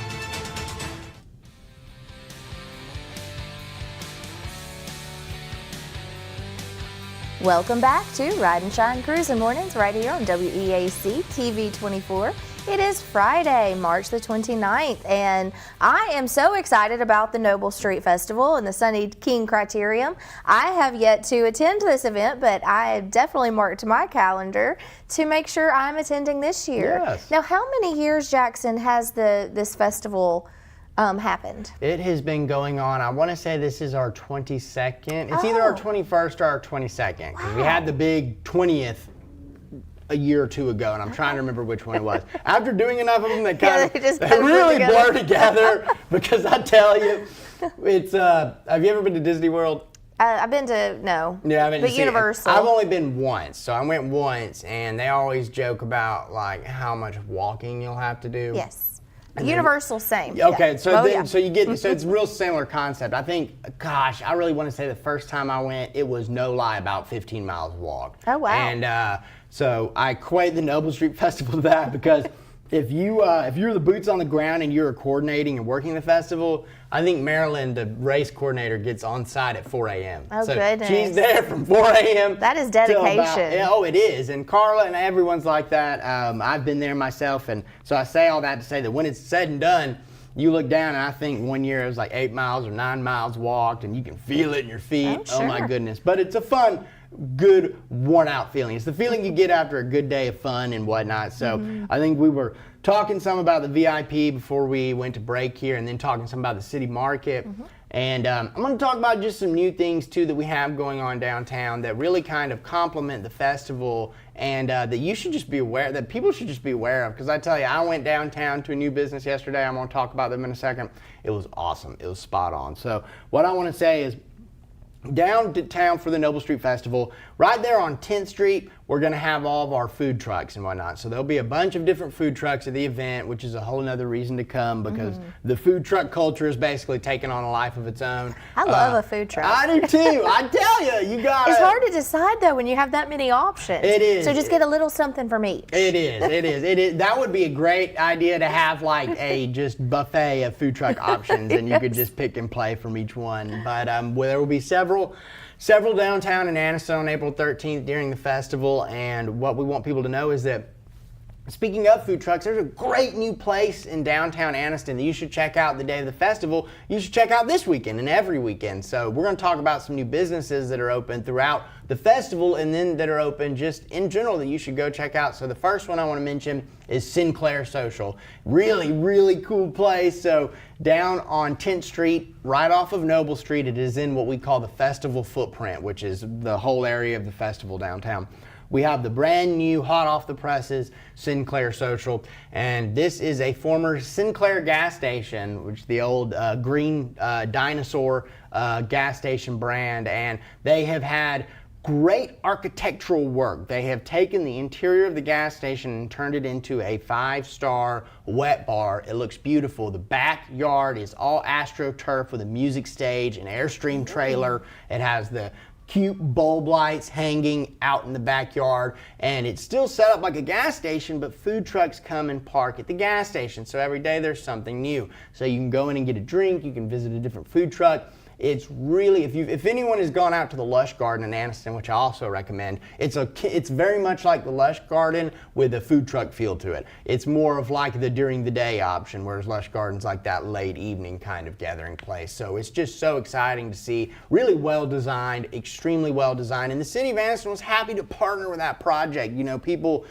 Welcome back to Ride and Shine Cruising Mornings right here on WEAC TV24. It is Friday, March the 29th, and I am so excited about the Noble Street Festival and the Sunny King Criterium. I have yet to attend this event, but I have definitely marked my calendar to make sure I'm attending this year. Yes. Now, how many years, Jackson, has this festival happened? It has been going on, I want to say this is our 22nd. It's either our 21st or our 22nd, because we had the big 20th a year or two ago, and I'm trying to remember which one it was. After doing enough of them, they they really blur together, because I tell you, it's, have you ever been to Disney World? I've been to, no. Yeah, I mean, but Universal. I've only been once, so I went once, and they always joke about like how much walking you'll have to do. Yes. Universal, same. Okay, Yeah. so Oh, then, yeah. so you get, so it's a real similar concept. I think, gosh, I really want to say the first time I went, it was no lie about 15 miles walk. Oh, wow. And so I equate the Noble Street Festival to that because if you're the boots on the ground and you're coordinating and working the festival, I think Marilyn, the race coordinator, gets on site at 4 a.m. Oh, so goodness. she's there from 4 a.m. That is till dedication. Oh, it is. And Carla and everyone's like that. I've been there myself. And so I say all that to say that when it's said and done, you look down and I think one year it was like 8 miles or 9 miles walked and you can feel it in your feet. Oh, sure. My goodness. But it's a fun, good, worn out feeling. It's the feeling you get after a good day of fun and whatnot. So I think we were talking some about the VIP before we went to break here and then talking some about the city market. And I'm going to talk about just some new things too that we have going on downtown that really kind of complement the festival and that you should just be aware, that people should just be aware of. Because I tell you, I went downtown to a new business yesterday. I'm going to talk about them in a second. It was awesome. It was spot on. So what I want to say is, downtown for the Noble Street Festival, right there on 10th Street, we're going to have all of our food trucks and whatnot. So there'll be a bunch of different food trucks at the event, which is a whole nother reason to come because the food truck culture is basically taking on a life of its own. I love a food truck. I do too. I tell you, you got It's hard to decide though when you have that many options. It is. So just get a little something from each. It is. That would be a great idea to have like a just buffet of food truck options and you could just pick and play from each one. But there will be several downtown in Anniston on April 13th during the festival, and what we want people to know is that speaking of food trucks, there's a great new place in downtown Anniston that you should check out the day of the festival. You should check out this weekend and every weekend. So we're going to talk about some new businesses that are open throughout the festival and then that are open just in general that you should go check out. So the first one I want to mention is Sinclair Social. Really, really cool place. So down on 10th Street, right off of Noble Street, it is in what we call the festival footprint, which is the whole area of the festival downtown. We have the brand new, hot off the presses, Sinclair Social, and this is a former Sinclair gas station, which is the old green dinosaur gas station brand, and they have had great architectural work. They have taken the interior of the gas station and turned it into a 5-star wet bar. It looks beautiful. The backyard is all AstroTurf with a music stage, an Airstream trailer. It has the cute bulb lights hanging out in the backyard, and it's still set up like a gas station, but food trucks come and park at the gas station. So every day there's something new. So you can go in and get a drink, you can visit a different food truck. It's really, if anyone has gone out to the Lush Garden in Anniston, which I also recommend, it's very much like the Lush Garden with a food truck feel to it. It's more of like the during the day option, whereas Lush Garden's like that late evening kind of gathering place. So it's just so exciting to see, really well designed, extremely well designed, and the city of Anniston was happy to partner with that project. You know, people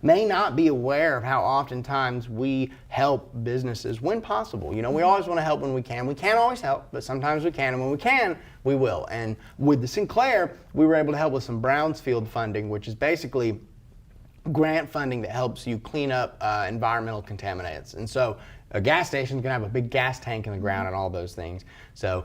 may not be aware of how oftentimes we help businesses when possible. You know, we always want to help when we can. We can't always help, but sometimes we can, and when we can, we will. And with the Sinclair, we were able to help with some Brownsfield funding, which is basically grant funding that helps you clean up environmental contaminants. And so a gas station is going to have a big gas tank in the ground and all those things. So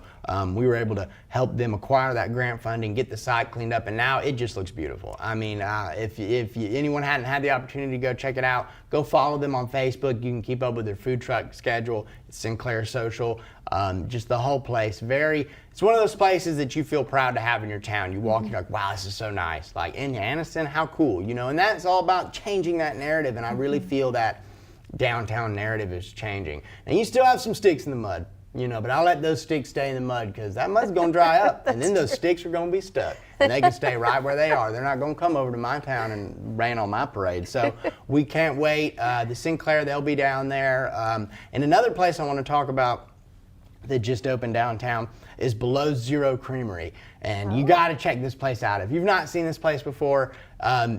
we were able to help them acquire that grant funding, get the site cleaned up, and now it just looks beautiful. I mean, if anyone hadn't had the opportunity to go check it out, go follow them on Facebook. You can keep up with their food truck schedule. It's Sinclair Social. Just the whole place. It's one of those places that you feel proud to have in your town. You walk, you're like, wow, this is so nice. Like in Anniston, how cool, you know? And that's all about changing that narrative, and I really feel that downtown narrative is changing. And you still have some sticks in the mud, you know, but I'll let those sticks stay in the mud because that mud's going to dry up and then those sticks are going to be stuck and they can stay right where they are. They're not going to come over to my town and rain on my parade. So we can't wait. The Sinclair, they'll be down there. And another place I want to talk about that just opened downtown is Below Zero Creamery, and you got to check this place out. If you've not seen this place before,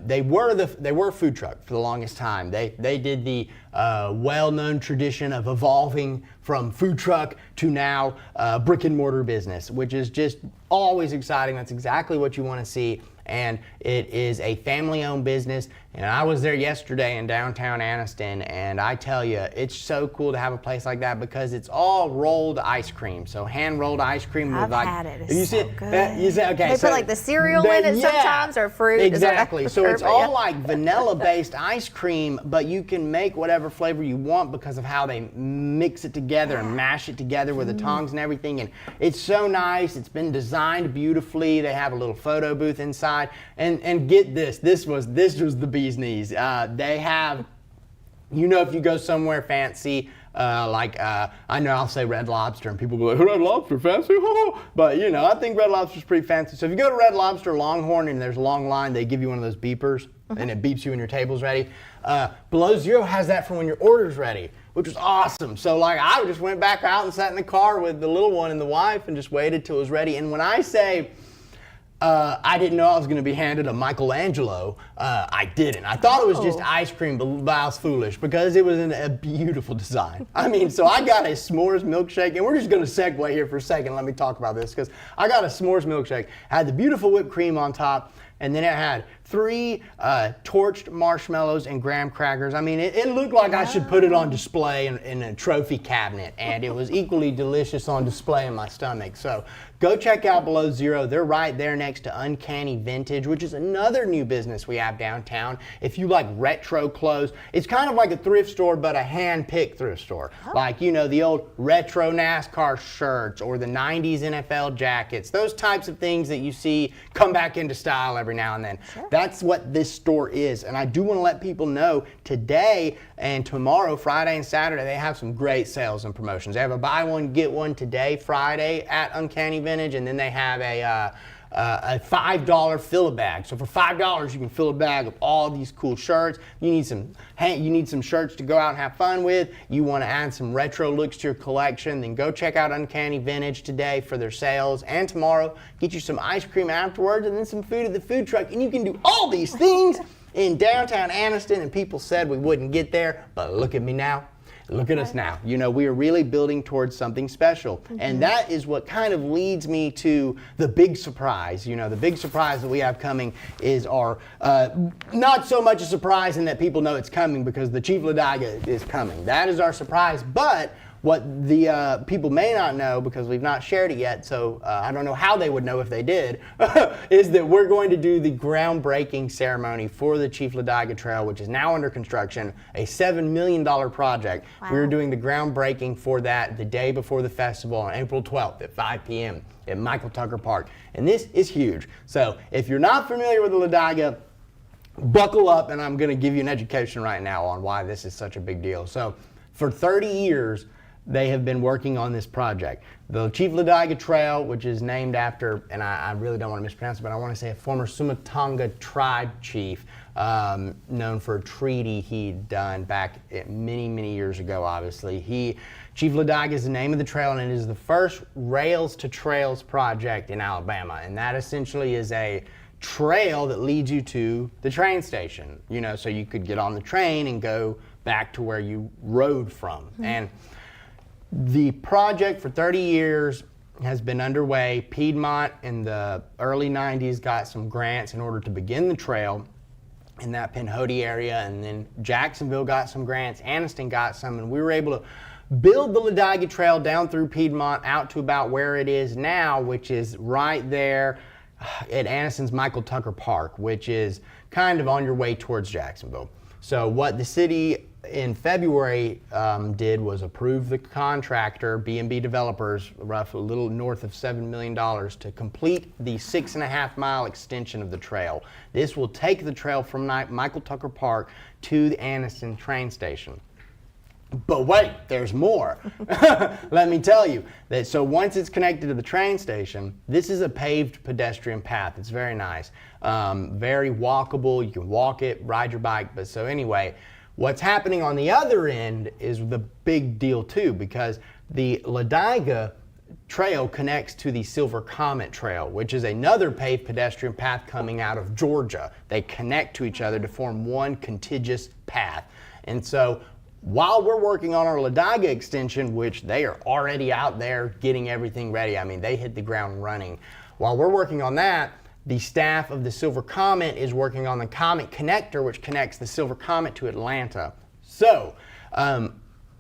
they were a food truck for the longest time. They did the well-known tradition of evolving from food truck to now brick and mortar business, which is just always exciting. That's exactly what you want to see. and it is a family-owned business. And I was there yesterday in downtown Anniston, and I tell you, it's so cool to have a place like that because it's all rolled ice cream. So hand-rolled ice cream. I've with like, had it. It's you so see, good. You say, okay, They so put like the cereal in it sometimes, or fruit. Exactly. So it's all Yeah. like vanilla-based ice cream, but you can make whatever flavor you want because of how they mix it together and mash it together with the tongs and everything. And it's so nice. It's been designed beautifully. They have a little photo booth inside. And get this. This was the bee's knees. They have, if you go somewhere fancy, I know I'll say Red Lobster and people go like, Red Lobster, fancy? But I think Red Lobster's pretty fancy. So if you go to Red Lobster, Longhorn, and there's a long line, they give you one of those beepers and it beeps you when your table's ready. Below Zero has that for when your order's ready, which was awesome. So I just went back out and sat in the car with the little one and the wife and just waited till it was ready. And when I say I didn't know I was going to be handed a Michelangelo, I didn't. I thought it was just ice cream, but I was foolish because it was in a beautiful design. So I got a s'mores milkshake, and we're just going to segue here for a second. Let me talk about this because I got a s'mores milkshake. Had the beautiful whipped cream on top, and then it had 3 torched marshmallows and graham crackers. It looked like I should put it on display in a trophy cabinet, and it was equally delicious on display in my stomach. So go check out Below Zero. They're right there next to Uncanny Vintage, which is another new business we have downtown. If you like retro clothes, it's kind of like a thrift store, but a hand-picked thrift store. Like, the old retro NASCAR shirts or the 90s NFL jackets, those types of things that you see come back into style every now and then. Sure. That's what this store is. And I do want to let people know today and tomorrow, Friday and Saturday, they have some great sales and promotions. They have a buy one, get one today, Friday at Uncanny Vintage, and then they have a $5 fill-a-bag. So for $5, you can fill a bag of all these cool shirts. You need some shirts to go out and have fun with. You want to add some retro looks to your collection, then go check out Uncanny Vintage today for their sales. And tomorrow, get you some ice cream afterwards and then some food at the food truck. And you can do all these things in downtown Anniston, and people said we wouldn't get there, but look at me now. Look at us now. We are really building towards something special. And that is what kind of leads me to the big surprise. The big surprise that we have coming is our, not so much a surprise in that people know it's coming because the Chief Ladiga is coming. That is our surprise. But what the people may not know, because we've not shared it yet, so I don't know how they would know if they did, is that we're going to do the groundbreaking ceremony for the Chief Ladiga Trail, which is now under construction, a $7 million project. Wow. We're doing the groundbreaking for that the day before the festival on April 12th at 5 p.m. at Michael Tucker Park. And this is huge. So if you're not familiar with the Ladiga, buckle up, and I'm going to give you an education right now on why this is such a big deal. So for 30 years, they have been working on this project. The Chief Ladiga Trail, which is named after, and I really don't want to mispronounce it, but I want to say a former Sumatanga tribe chief, known for a treaty he'd done back many, many years ago, obviously. Chief Ladiga is the name of the trail, and it is the first Rails to Trails project in Alabama. And that essentially is a trail that leads you to the train station, so you could get on the train and go back to where you rode from. Mm-hmm. And the project for 30 years has been underway. Piedmont in the early 90s got some grants in order to begin the trail in that Pinhoti area, and then Jacksonville got some grants, Anniston got some, and we were able to build the Ladiga Trail down through Piedmont out to about where it is now, which is right there at Anniston's Michael Tucker Park, which is kind of on your way towards Jacksonville. So what the city in February did was approve the contractor, B&B Developers, roughly a little north of $7 million to complete the 6.5 mile extension of the trail. This will take the trail from Michael Tucker Park to the Anniston train station. But wait, there's more. Let me tell you that so once it's connected to the train station, this is a paved pedestrian path. It's very nice, very walkable. You can walk it, ride your bike. But so anyway, what's happening on the other end is the big deal too, because the Ladiga Trail connects to the Silver Comet Trail, which is another paved pedestrian path coming out of Georgia. They connect to each other to form one contiguous path. And so while we're working on our Ladiga extension, which they are already out there getting everything ready, I mean, they hit the ground running. While we're working on that, the staff of the Silver Comet is working on the Comet Connector, which connects the Silver Comet to Atlanta. So,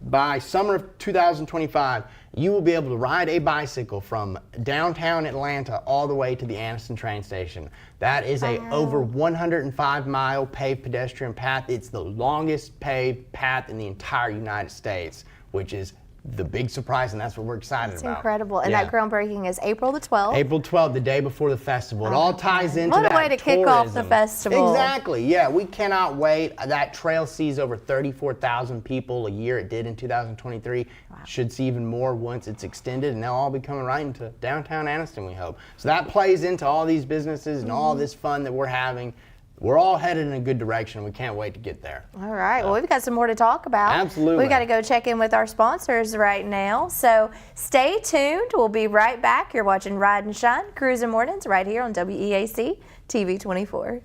by summer of 2025, you will be able to ride a bicycle from downtown Atlanta all the way to the Anniston train station. That is a over 105-mile paved pedestrian path. It's the longest paved path in the entire United States, which is the big surprise, and that's what we're excited about. It's incredible. And that groundbreaking is April the 12th. April 12th, the day before the festival. It all ties into that. What a way to kick off the festival. Exactly. Yeah, we cannot wait. That trail sees over 34,000 people a year. It did in 2023. Wow. Should see even more once it's extended, and they'll all be coming right into downtown Anniston, we hope. So that plays into all these businesses and all this fun that we're having. We're all headed in a good direction. We can't wait to get there. All right. Well, we've got some more to talk about. Absolutely. We've got to go check in with our sponsors right now. So stay tuned. We'll be right back. You're watching Ride and Shine, Cruising Mornings, right here on WEAC TV24.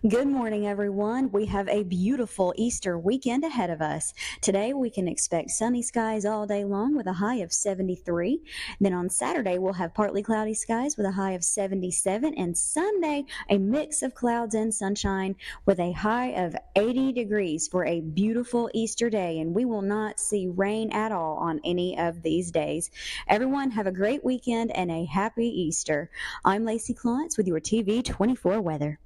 Good morning, everyone. We have a beautiful Easter weekend ahead of us. Today, we can expect sunny skies all day long with a high of 73. Then on Saturday, we'll have partly cloudy skies with a high of 77. And Sunday, a mix of clouds and sunshine with a high of 80 degrees for a beautiful Easter day. And we will not see rain at all on any of these days. Everyone, have a great weekend and a happy Easter. I'm Lacey Klontz with your TV24 weather.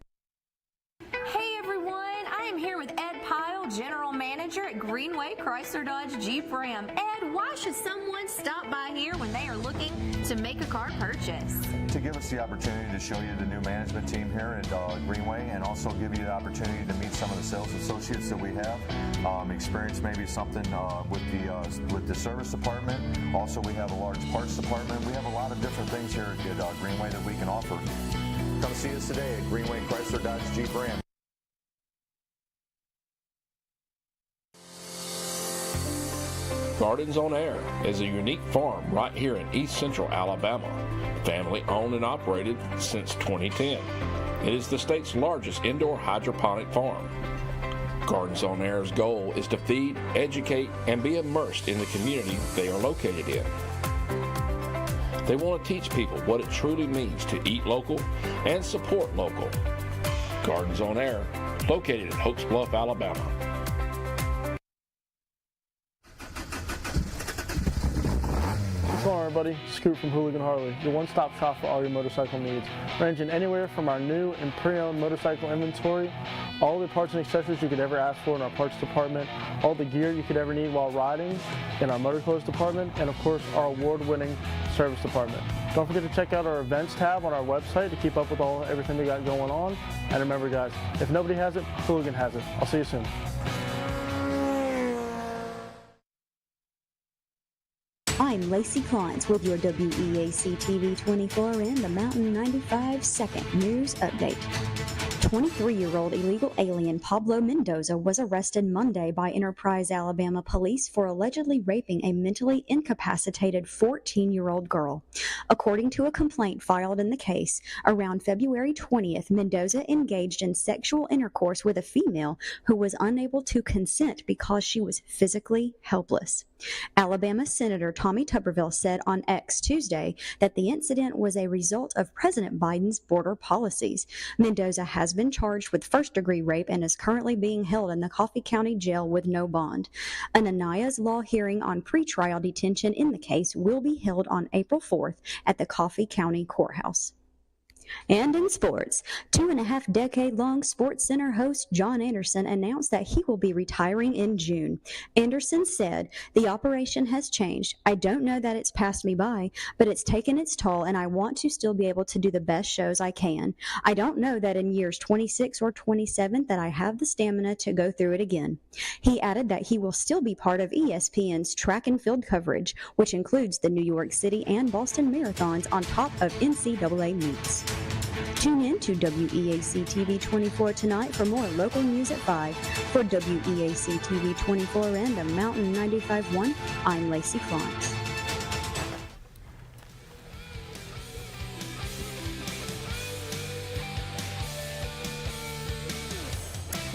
Hey everyone, I am here with Ed Pyle, General Manager at Greenway Chrysler Dodge Jeep Ram. Ed, why should someone stop by here when they are looking to make a car purchase? To give us the opportunity to show you the new management team here at Greenway, and also give you the opportunity to meet some of the sales associates that we have, experience maybe something with the service department. Also, we have a large parts department. We have a lot of different things here at Greenway that we can offer. Come see us today at Greenway Chrysler Dodge Jeep Ram. Gardens on Air is a unique farm right here in East Central Alabama, family owned and operated since 2010. It is the state's largest indoor hydroponic farm. Gardens on Air's goal is to feed, educate, and be immersed in the community they are located in. They want to teach people what it truly means to eat local and support local. Gardens on Air, located in Hopes Bluff, Alabama. What's going on, everybody? Scoot from Hooligan Harley, your one-stop shop for all your motorcycle needs, ranging anywhere from our new and pre-owned motorcycle inventory, all the parts and accessories you could ever ask for in our parts department, all the gear you could ever need while riding in our motor clothes department, and of course our award-winning service department. Don't forget to check out our events tab on our website to keep up with everything we got going on. And remember, guys, if nobody has it, Hooligan has it. I'll see you soon. I'm Lacey Klontz with your WEAC TV24 and the Mountain 95 Second News Update. 23-year-old illegal alien Pablo Mendoza was arrested Monday by Enterprise, Alabama police for allegedly raping a mentally incapacitated 14-year-old girl. According to a complaint filed in the case, around February 20th, Mendoza engaged in sexual intercourse with a female who was unable to consent because she was physically helpless. Alabama Senator Tommy Tuberville said on X Tuesday that the incident was a result of President Biden's border policies. Mendoza has been charged with first-degree rape and is currently being held in the Coffee County Jail with no bond. An Aniah's Law hearing on pretrial detention in the case will be held on April 4th at the Coffee County Courthouse. And in sports, 2.5-decade-long SportsCenter host John Anderson announced that he will be retiring in June. Anderson said, "The operation has changed. I don't know that it's passed me by, but it's taken its toll, and I want to still be able to do the best shows I can. I don't know that in years 26 or 27 that I have the stamina to go through it again." He added that he will still be part of ESPN's track and field coverage, which includes the New York City and Boston marathons on top of NCAA meets. Tune in to WEAC TV24 tonight for more local news at 5. For WEAC TV24 and the Mountain 95.1, I'm Lacey Klontz.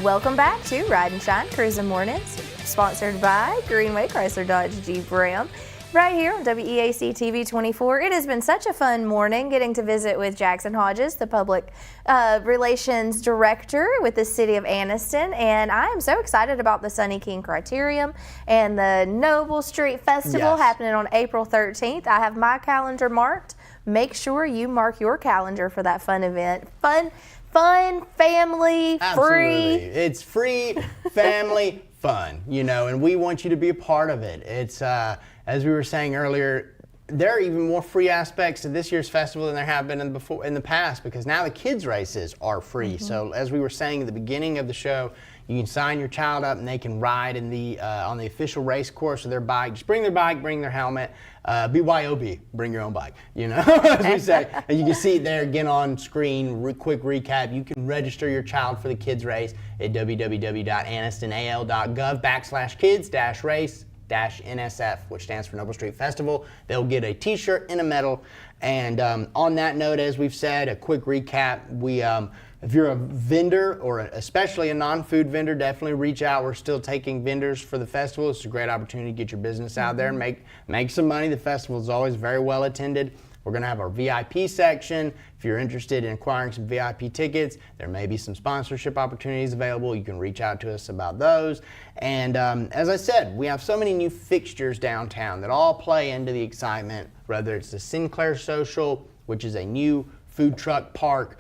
Welcome back to Ride and Shine Cruising Mornings, sponsored by Greenway Chrysler Dodge Jeep Ram. Right here on WEAC TV24. It has been such a fun morning getting to visit with Jackson Hodges, the Public Relations Director with the City of Anniston. And I am so excited about the Sunny King Criterium and the Noble Street Festival happening on April 13th. I have my calendar marked. Make sure you mark your calendar for that fun event. Fun, family, Absolutely. free. It's free, family, fun, and we want you to be a part of it. It's, as we were saying earlier, there are even more free aspects to this year's festival than there have been in the past, because now the kids' races are free. So as we were saying at the beginning of the show, you can sign your child up and they can ride in the on the official race course with their bike. Just bring their bike, bring their helmet. BYOB, bring your own bike, as we say. And you can see it there again on screen. Quick recap, you can register your child for the kids race at www.annistonal.gov/kids-race-NSF, which stands for Noble Street Festival. They'll get a t-shirt and a medal. And on that note, as we've said, a quick recap, if you're a vendor, or especially a non-food vendor, definitely reach out. We're still taking vendors for the festival. It's a great opportunity to get your business out there and make some money. The festival is always very well attended. We're going to have our VIP section. If you're interested in acquiring some VIP tickets, there may be some sponsorship opportunities available. You can reach out to us about those. And as I said, we have so many new fixtures downtown that all play into the excitement, whether it's the Sinclair Social, which is a new food truck park,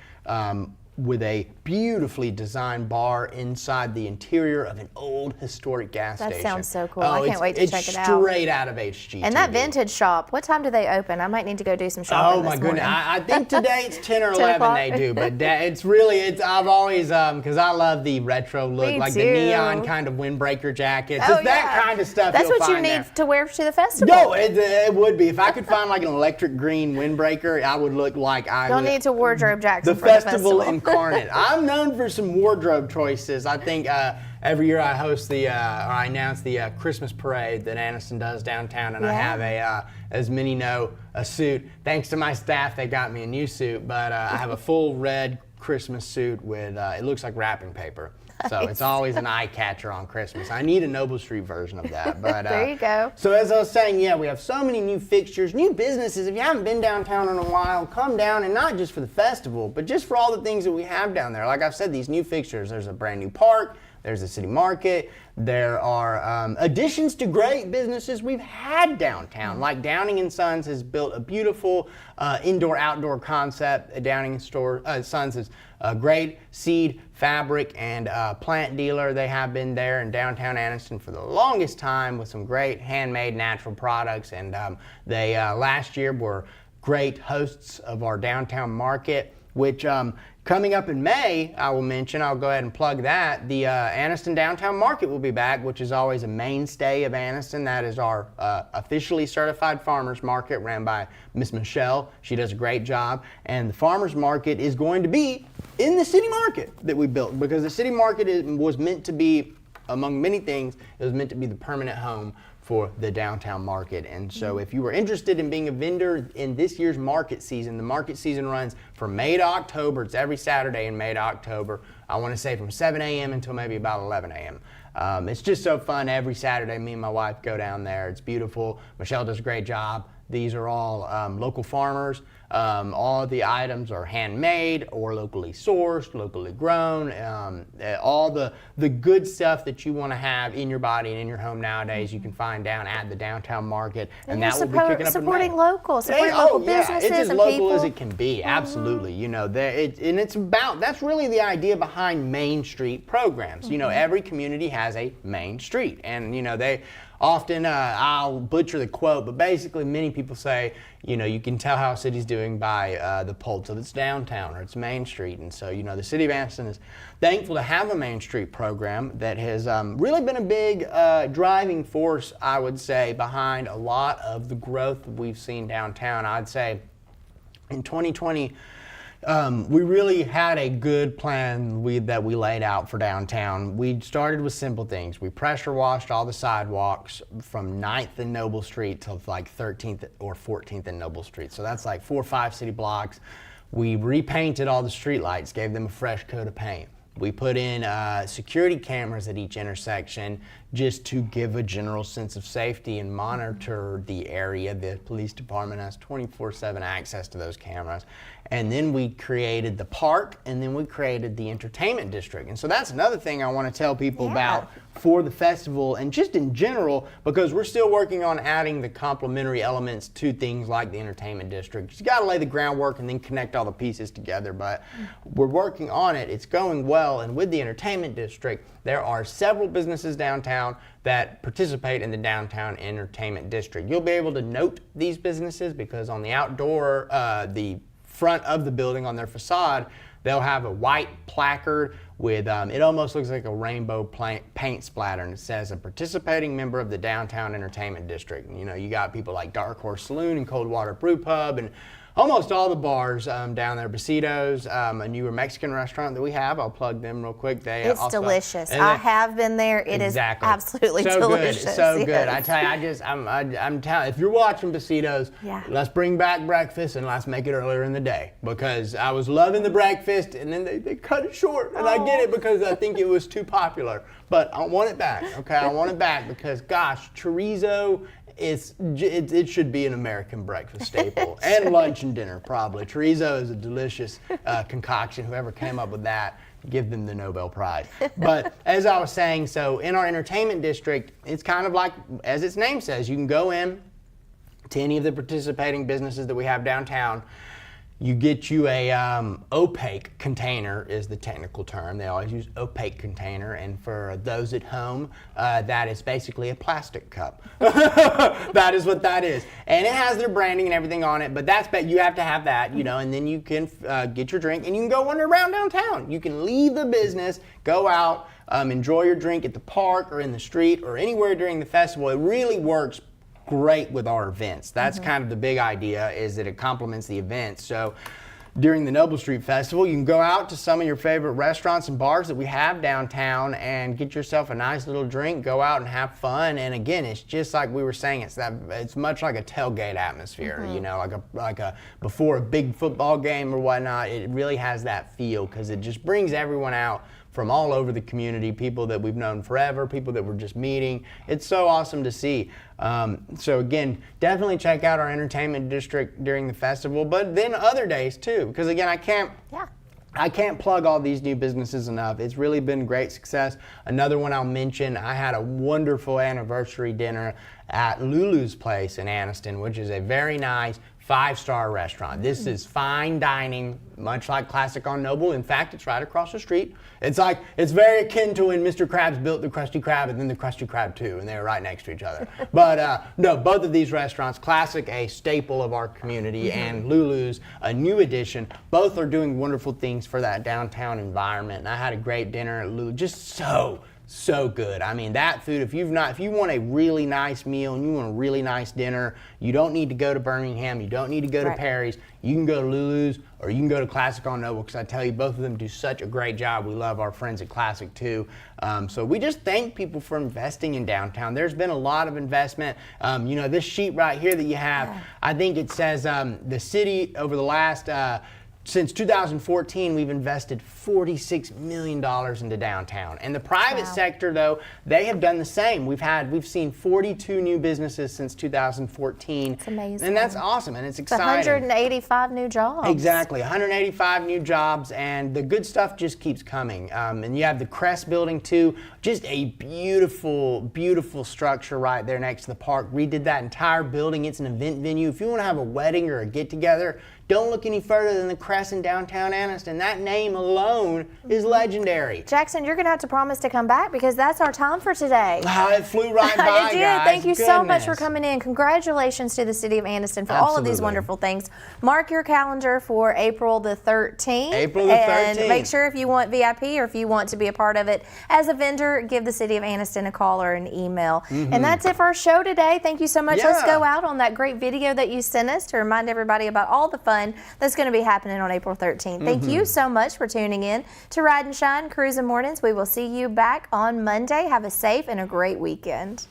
with a beautifully designed bar inside the interior of an old historic gas station. That sounds so cool. I can't wait to check it out. It's straight out of HGTV. And that vintage shop, what time do they open? I might need to go do some shopping. Oh my this goodness! morning. I think today it's 10 or 10 11 o'clock? they do, but I've always because I love the retro look, Me like too. the neon kind of windbreaker jackets. Oh, It's that kind of stuff. That's you'll what you find need there. to wear to the festival. No, it would be. If I could find like an electric green windbreaker, I would look like You'll need to wardrobe Jackson the for festival the festival. incarnate. I'm known for some wardrobe choices. I think every year I host or I announce the Christmas parade that Anniston does downtown, and I have as many know, a suit. Thanks to my staff, they got me a new suit, but I have a full red Christmas suit with, it looks like wrapping paper. So it's always an eye catcher on Christmas. I need a Noble Street version of that. But there you go. So as I was saying, we have so many new fixtures, new businesses. If you haven't been downtown in a while, come down, and not just for the festival, but just for all the things that we have down there. Like I've said, these new fixtures, there's a brand new park, there's a city market, there are additions to great businesses we've had downtown. Like Downing & Sons has built a beautiful indoor-outdoor concept. Downing & Sons is a great seed, fabric, and plant dealer. They have been there in downtown Anniston for the longest time with some great handmade natural products. And they last year were great hosts of our downtown market, which coming up in May, I'll go ahead and plug that. The Anniston Downtown Market will be back, which is always a mainstay of Anniston. That is our officially certified farmers market ran by Miss Michelle. She does a great job. And the farmers market is going to be in the city market that we built, because the city market was meant to be, among many things, it was meant to be the permanent home for the downtown market. And so if you were interested in being a vendor in this year's market season, the market season runs from May to October. It's every Saturday in May to October. I want to say from 7 a.m. until maybe about 11 a.m. It's just so fun. Every Saturday, me and my wife go down there. It's beautiful. Michelle does a great job. These are all local farmers. All of the items are handmade or locally sourced, locally grown. All the good stuff that you want to have in your body and in your home nowadays, you can find down at the downtown market, and that will be kicking up in May. Supporting local businesses it's as and local people. as it can be. Absolutely, that's really the idea behind Main Street programs. Every community has a main street, and they often, I'll butcher the quote, but basically many people say, you can tell how a city's doing by the pull till it's downtown or it's Main Street. And so, the city of Anniston is thankful to have a Main Street program that has really been a big driving force, I would say, behind a lot of the growth that we've seen downtown. I'd say in 2020, we really had a good plan that we laid out for downtown. We started with simple things. We pressure washed all the sidewalks from 9th and Noble Street to like 13th or 14th and Noble Street. So that's like 4 or 5 city blocks. We repainted all the street lights, gave them a fresh coat of paint. We put in security cameras at each intersection just to give a general sense of safety and monitor the area. The police department has 24/7 access to those cameras. And then we created the park, and then we created the entertainment district. And so that's another thing I want to tell people about for the festival and just in general, because we're still working on adding the complementary elements to things like the entertainment district. You got to lay the groundwork and then connect all the pieces together, but we're working on it. It's going well, and with the entertainment district, there are several businesses downtown that participate in the downtown entertainment district. You'll be able to note these businesses because on the outdoor, the front of the building on their facade, they'll have a white placard with, it almost looks like a rainbow paint splatter, and it says a participating member of the downtown entertainment district. And, you know, you got people like Dark Horse Saloon and Coldwater Brew Pub and almost all the bars down there. Besitos, a newer Mexican restaurant that we have. I'll plug them real quick. It's delicious. I have been there. It is absolutely delicious. Good, so good. I tell you, I'm telling. If you're watching Besitos, let's bring back breakfast and let's make it earlier in the day, because I was loving the breakfast and then they cut it short, and I get it because I think it was too popular, but I want it back. Okay, I want it back because gosh, chorizo. It should be an American breakfast staple and lunch and dinner probably. Chorizo is a delicious concoction. Whoever came up with that, give them the Nobel Prize. But as I was saying, so in our entertainment district, it's kind of like, as its name says, you can go in to any of the participating businesses that we have downtown. You get you a opaque container is the technical term. They always use opaque container, and for those at home, that is basically a plastic cup. That is what that is, and it has their branding and everything on it. But you have to have that, you know, and then you can get your drink, and you can go wander around downtown. You can leave the business, go out, enjoy your drink at the park or in the street or anywhere during the festival. It really works great with our events. That's kind of the big idea, is that it complements the events. So during the Noble Street Festival, you can go out to some of your favorite restaurants and bars that we have downtown and get yourself a nice little drink, go out and have fun. And again, it's just like we were saying, it's much like a tailgate atmosphere, you know, like a before a big football game or whatnot. It really has that feel because it just brings everyone out from all over the community, people that we've known forever, people that we're just meeting. It's so awesome to see. So again, definitely check out our entertainment district during the festival, but then other days too, because again, I can't plug all these new businesses enough. It's really been great success. Another one I'll mention, I had a wonderful anniversary dinner at Lulu's Place in Anniston, which is a very nice 5-star restaurant. This is fine dining, much like Classic on Noble. In fact, it's right across the street. It's very akin to when Mr. Krabs built the Krusty Krab and then the Krusty Krab 2, and they were right next to each other. But no, both of these restaurants, Classic, a staple of our community, and Lulu's, a new addition, both are doing wonderful things for that downtown environment. And I had a great dinner at Lulu's, just so good. I mean, that food, if you want a really nice meal and you want a really nice dinner, you don't need to go to Birmingham, you don't need to go to Perry's, you can go to Lulu's or you can go to Classic on Noble, because I tell you, both of them do such a great job. We love our friends at Classic too. So we just thank people for investing in downtown. There's been a lot of investment. You know, this sheet right here that you have, I think it says the city over the last since 2014, we've invested $46 million into downtown. And the private sector, though, they have done the same. We've seen 42 new businesses since 2014. It's amazing. And that's awesome, and it's exciting. 185 new jobs. Exactly, 185 new jobs, and the good stuff just keeps coming. And you have the Crest building, too. Just a beautiful, beautiful structure right there next to the park. Redid that entire building. It's an event venue. If you want to have a wedding or a get-together, don't look any further than the Crest in downtown Anniston. That name alone is legendary. Jackson, you're going to have to promise to come back because that's our time for today. It flew right by, It did. guys. Thank you so much for coming in. Congratulations to the city of Anniston for all of these wonderful things. Mark your calendar for April the 13th. April the 13th. And make sure if you want VIP or if you want to be a part of it as a vendor, give the city of Anniston a call or an email. And that's it for our show today. Thank you so much. Let's go out on that great video that you sent us to remind everybody about all the fun that's going to be happening on April 13th. Thank you so much for tuning in to Ride and Shine Cruising Mornings. We will see you back on Monday. Have a safe and a great weekend.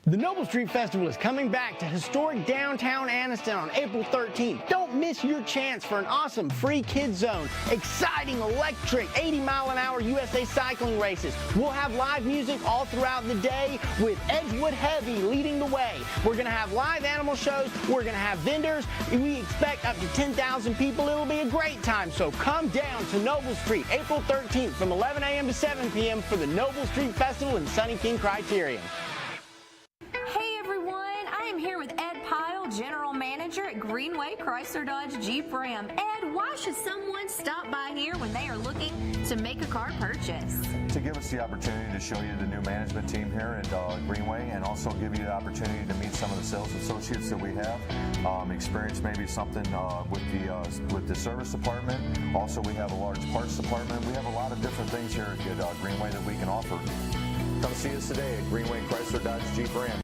The Noble Street Festival is coming back to historic downtown Anniston on April 13th. Don't miss your chance for an awesome free kids zone, exciting electric 80-mile-an-hour USA cycling races. We'll have live music all throughout the day with Edgewood Heavy leading the way. We're going to have live animal shows. We're going to have vendors. We expect up to 10,000 people. It'll be a great time. So come down to Noble Street April 13th from 11 a.m. to 7 p.m. for the Noble Street Festival in Sunny King Criterion. Hey everyone, I am here with Ed Pyle, General Manager at Greenway Chrysler Dodge Jeep Ram. Ed, why should someone stop by here when they are looking to make a car purchase? To give us the opportunity to show you the new management team here at Greenway, and also give you the opportunity to meet some of the sales associates that we have. Experience maybe something with the service department. Also, we have a large parts department. We have a lot of different things here at Greenway that we can offer. Come see us today at Greenway Chrysler Dodge Jeep Ram.